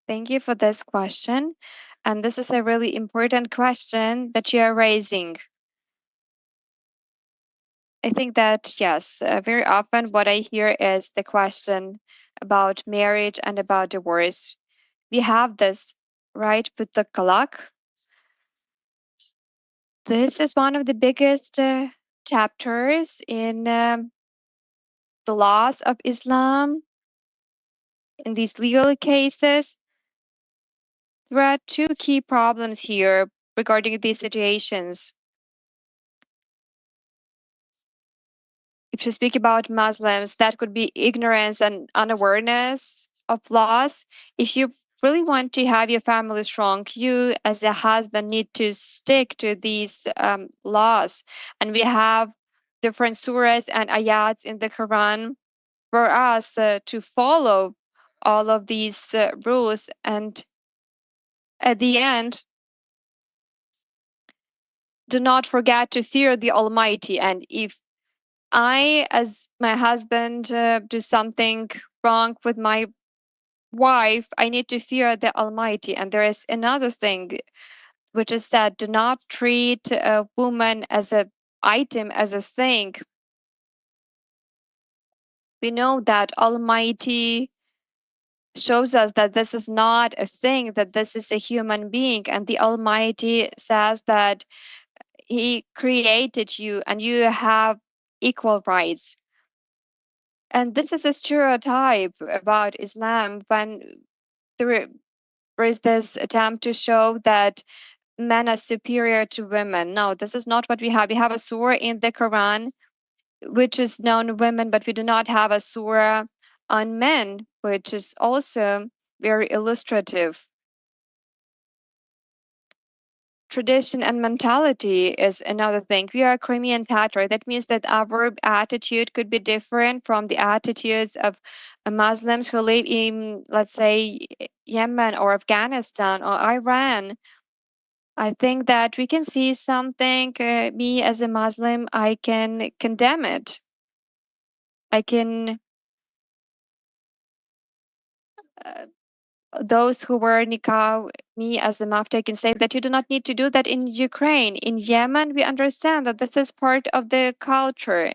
Thank you for this question, and this is a really important question that you are raising. I think that yes, very often what I hear is the question about marriage and about divorce. We have this right with the talaq. This is one of the biggest chapters in the laws of Islam. In these legal cases, there are two key problems here regarding these situations. If you speak about Muslims, that could be ignorance and unawareness of laws. If you really want to have your family strong, you as a husband need to stick to these laws. And we have different surahs and ayats in the Quran for us to follow all of these rules. And at the end, do not forget to fear the Almighty. And if I, as my husband, do something wrong with my wife, I need to fear the Almighty. And there is another thing, which is that do not treat a woman as an item, as a thing. We know that Almighty shows us that this is not a thing, that this is a human being. And the Almighty says that He created you and you have equal rights. And this is a stereotype about Islam when there is this attempt to show that men are superior to women. No, this is not what we have. We have a surah in the Quran which is known women, but we do not have a surah on men, which is also very illustrative. Tradition and mentality is another thing. We are Crimean Tatar. That means that our attitude could be different from the attitudes of Muslims who live in, let's say, Yemen or Afghanistan or Iran. I think that we can see something, me as a Muslim, I can condemn it. I can, uh, those who wear niqab, me as a mufti, can say that you do not need to do that in Ukraine. In Yemen, we understand that this is part of the culture.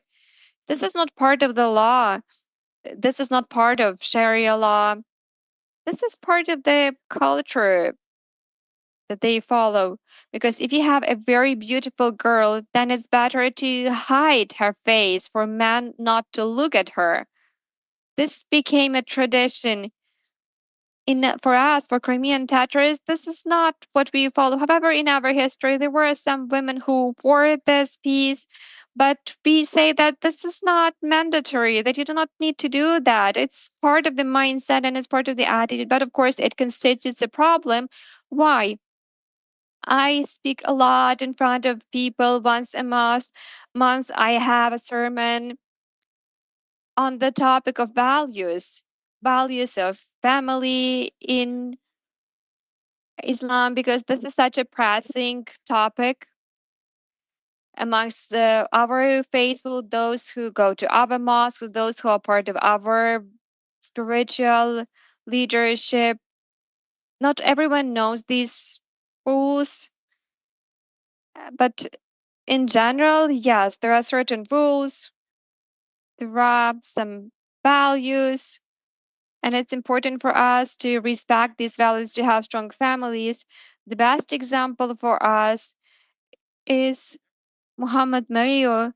This is not part of the law. This is not part of Sharia law. This is part of the culture that they follow. Because if you have a very beautiful girl, then it's better to hide her face for men not to look at her. This became a tradition. For us, for Crimean Tatars, this is not what we follow. However, in our history, there were some women who wore this piece, but we say that this is not mandatory, that you do not need to do that. It's part of the mindset and it's part of the attitude, but of course, it constitutes a problem. Why? I speak a lot in front of people once a month. I have a sermon on the topic of values of family in Islam, because this is such a pressing topic amongst our faithful, those who go to our mosques, those who are part of our spiritual leadership. Not everyone knows these rules, but in general, yes, there are certain rules, there are some values And it's important for us to respect these values, to have strong families. The best example for us is Muhammad Mario.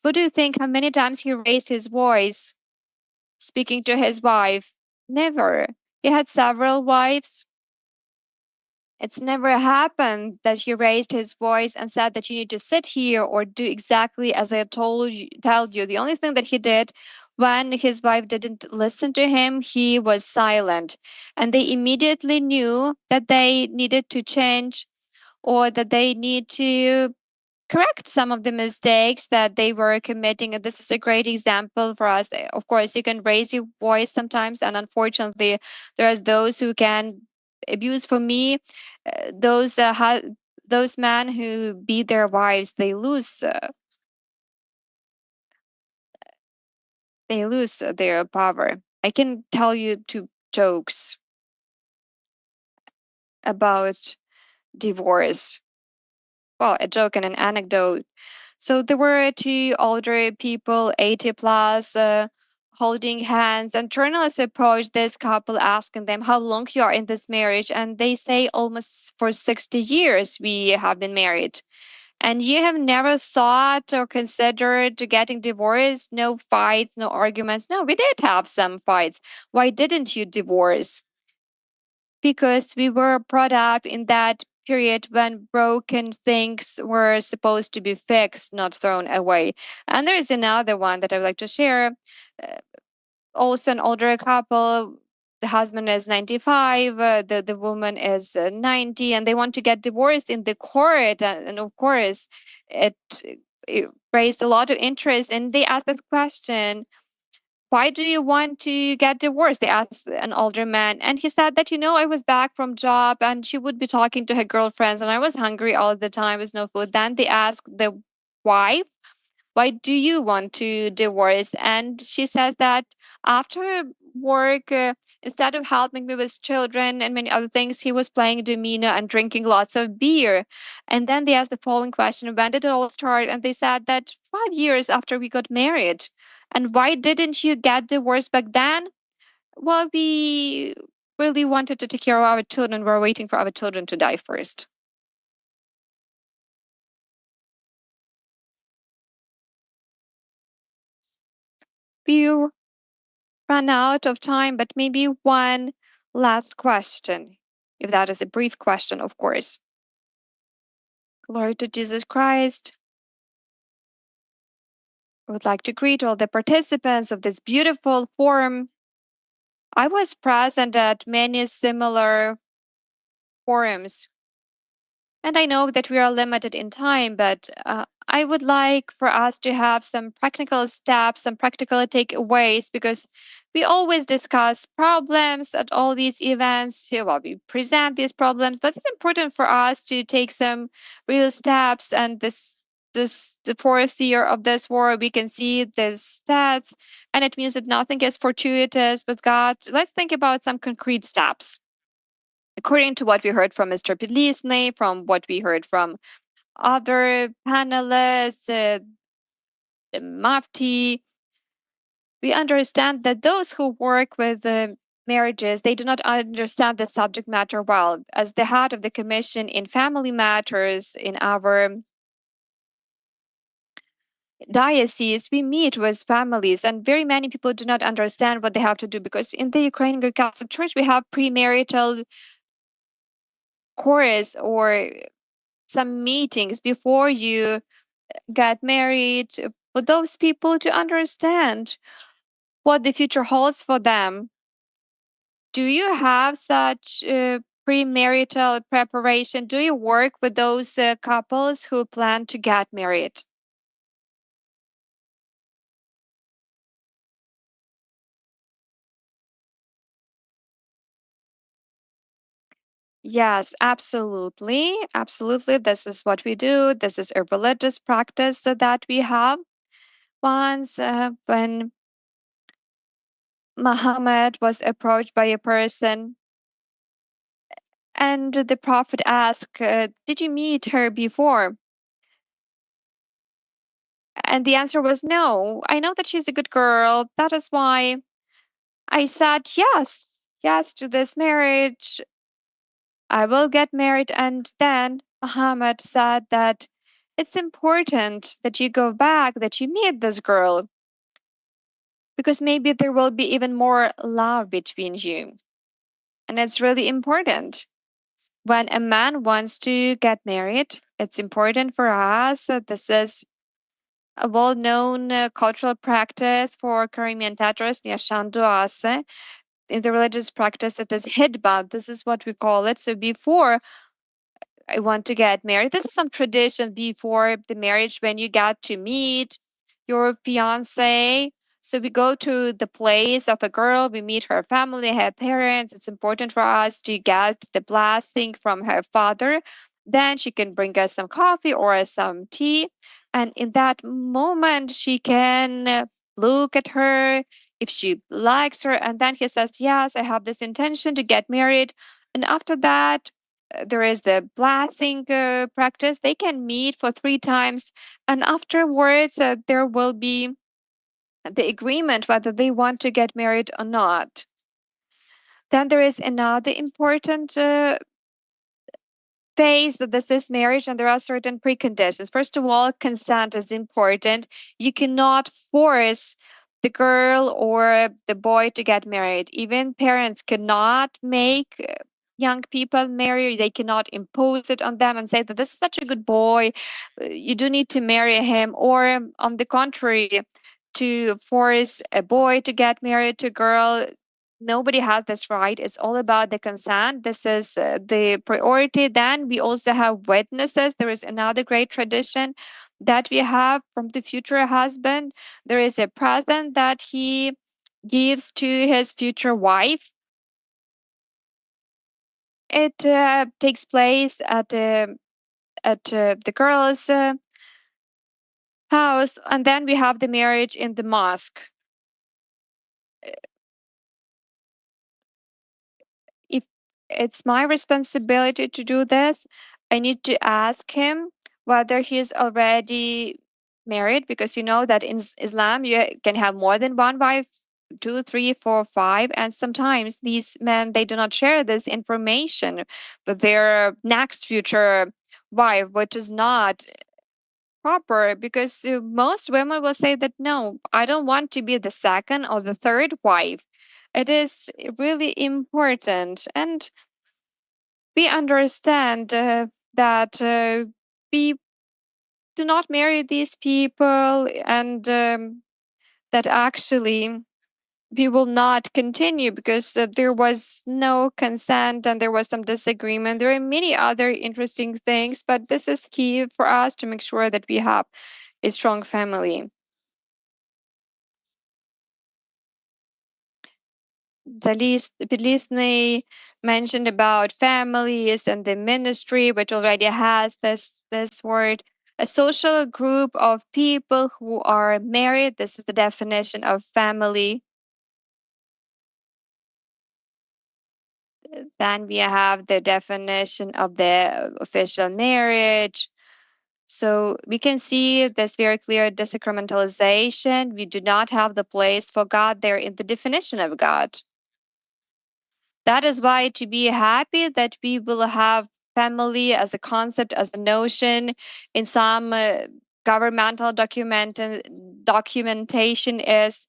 What do you think? How many times he raised his voice speaking to his wife? Never. He had several wives. It's never happened that he raised his voice and said that you need to sit here or do exactly as I tell you. The only thing that he did when his wife didn't listen to him, he was silent. And they immediately knew that they needed to change or that they need to correct some of the mistakes that they were committing. And this is a great example for us. Of course, you can raise your voice sometimes, and unfortunately, there's those who can abuse. For me, those men who beat their wives, they lose their power. I can tell you two jokes about divorce. Well, a joke and an anecdote. So there were two older people, 80 plus, holding hands, and journalists approached this couple asking them how long you are in this marriage. And they say almost for 60 years we have been married. And you have never thought or considered getting divorced? No fights, no arguments. No, we did have some fights. Why didn't you divorce? Because we were brought up in that period when broken things were supposed to be fixed, not thrown away. And there is another one that I would like to share. Uh, Also, an older couple. The husband is 95, the woman is 90, and they want to get divorced in the court. And of course, it, it raised a lot of interest. And they asked that question, why do you want to get divorced? They asked an older man. And he said that, I was back from job and she would be talking to her girlfriends and I was hungry all the time with no food. Then they asked the wife, why do you want to divorce? And she says that after work, instead of helping me with children and many other things, he was playing domino and drinking lots of beer. And then they asked the following question, when did it all start? And they said that 5 years after we got married. And why didn't you get divorced back then? Well, we really wanted to take care of our children. We're waiting for our children to die first. We run out of time, but maybe one last question, if that is a brief question, of course. Glory to Jesus Christ. I would like to greet all the participants of this beautiful forum. I was present at many similar forums. And I know that we are limited in time, but I would like for us to have some practical steps, some practical takeaways, because we always discuss problems at all these events. Well, we present these problems, but it's important for us to take some real steps. And the fourth year of this war, we can see the stats, and it means that nothing is fortuitous with God. Let's think about some concrete steps according to what we heard from Mr. Pilisny, from what we heard from other panelists, the Mufti, we understand that those who work with marriages, they do not understand the subject matter well. As the head of the Commission in Family Matters in our diocese, we meet with families, and very many people do not understand what they have to do because in the Ukrainian Greek Catholic Church, we have premarital chorus or some meetings before you get married for those people to understand what the future holds for them. Do you have such premarital preparation? Do you work with those couples who plan to get married? Yes, absolutely. Absolutely. This is what we do. This is a religious practice that we have. Once, when Muhammad was approached by a person, and the prophet asked, did you meet her before? And the answer was no. I know that she's a good girl. That is why I said yes, yes to this marriage. I will get married. And then Muhammad said that it's important that you go back, that you meet this girl, because maybe there will be even more love between you. And it's really important. When a man wants to get married, it's important for us. This is a well known cultural practice for Karimian Tatars, Yashanduase. In the religious practice, it is hidbah. This is what we call it. So before I want to get married, this is some tradition before the marriage when you get to meet your fiance. So we go to the place of a girl, we meet her family, her parents. It's important for us to get the blessing from her father. Then she can bring us some coffee or some tea. And in that moment, she can look at her if she likes her. And then he says, yes, I have this intention to get married. And after that, there is the blessing practice. They can meet for 3 times. And afterwards, there will be the agreement whether they want to get married or not. Then there is another important phase that this is marriage, and there are certain preconditions. First of all, consent is important. You cannot force the girl or the boy to get married. Even parents cannot make young people marry. They cannot impose it on them and say that this is such a good boy, you do need to marry him. Or on the contrary, to force a boy to get married to a girl, nobody has this right. It's all about the consent. This is the priority. Then we also have witnesses. There is another great tradition that we have from the future husband. There is a present that he gives to his future wife. It takes place at the girl's house, and then we have the marriage in the mosque. If it's my responsibility to do this, I need to ask him whether he is already married, because you know that in Islam you can have more than one wife, two, three, four, five, and sometimes these men they do not share this information with their next future wife, which is not proper, because most women will say that no, I don't want to be the second or the third wife. It is really important, and we understand that we do not marry these people, and that actually we will not continue because there was no consent and there was some disagreement. There are many other interesting things, but this is key for us to make sure that we have a strong family. Belisne mentioned about families and the ministry, which already has this word. A social group of people who are married. This is the definition of family. Then we have the definition of the official marriage. So we can see this very clear desacramentalization. We do not have the place for God there in the definition of God. That is why to be happy that we will have family as a concept, as a notion in some governmental documentation is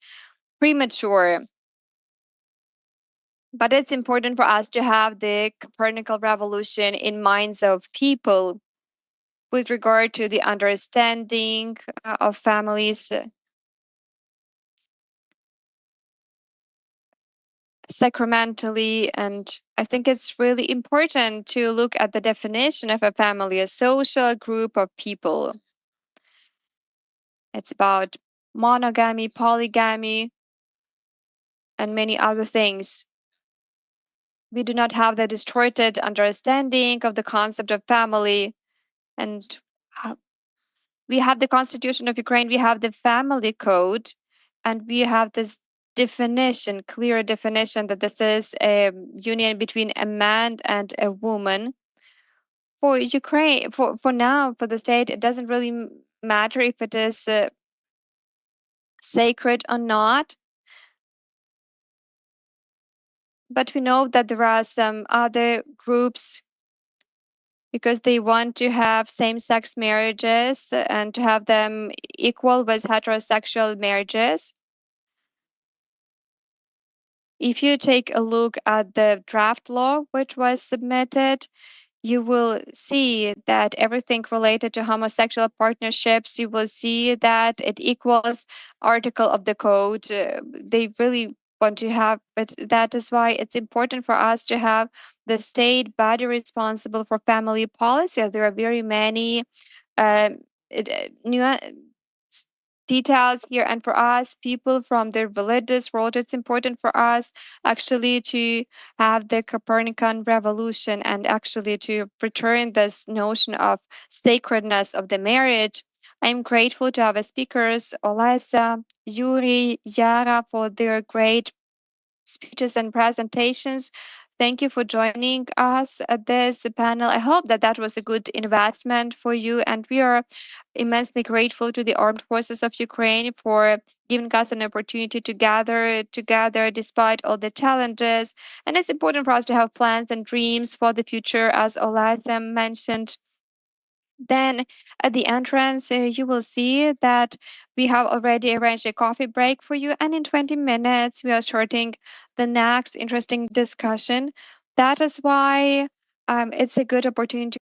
premature. But it's important for us to have the Copernican revolution in minds of people with regard to the understanding of families sacramentally. And I think it's really important to look at the definition of a family, a social group of people. It's about monogamy, polygamy, and many other things. We do not have the distorted understanding of the concept of family. And we have the Constitution of Ukraine, we have the family code, and we have this definition, clear definition that this is a union between a man and a woman. For Ukraine, for now, for the state, it doesn't really matter if it is sacred or not. But we know that there are some other groups because they want to have same-sex marriages and to have them equal with heterosexual marriages. If you take a look at the draft law which was submitted, you will see that everything related to homosexual partnerships, you will see that it equals article of the code. They really want to have, but that is why it's important for us to have the state body responsible for family policy. There are very many um, new details here, and for us people from the religious world, it's important for us actually to have the Copernican revolution and actually to return this notion of sacredness of the marriage. I'm grateful to our speakers, Olesa, Yuri, Yara, for their great speeches and presentations. Thank you for joining us at this panel. I hope that that was a good investment for you. And we are immensely grateful to the Armed Forces of Ukraine for giving us an opportunity to gather together despite all the challenges. And it's important for us to have plans and dreams for the future, as Olasem mentioned. Then at the entrance, you will see that we have already arranged a coffee break for you. And in 20 minutes, we are starting the next interesting discussion. That is why it's a good opportunity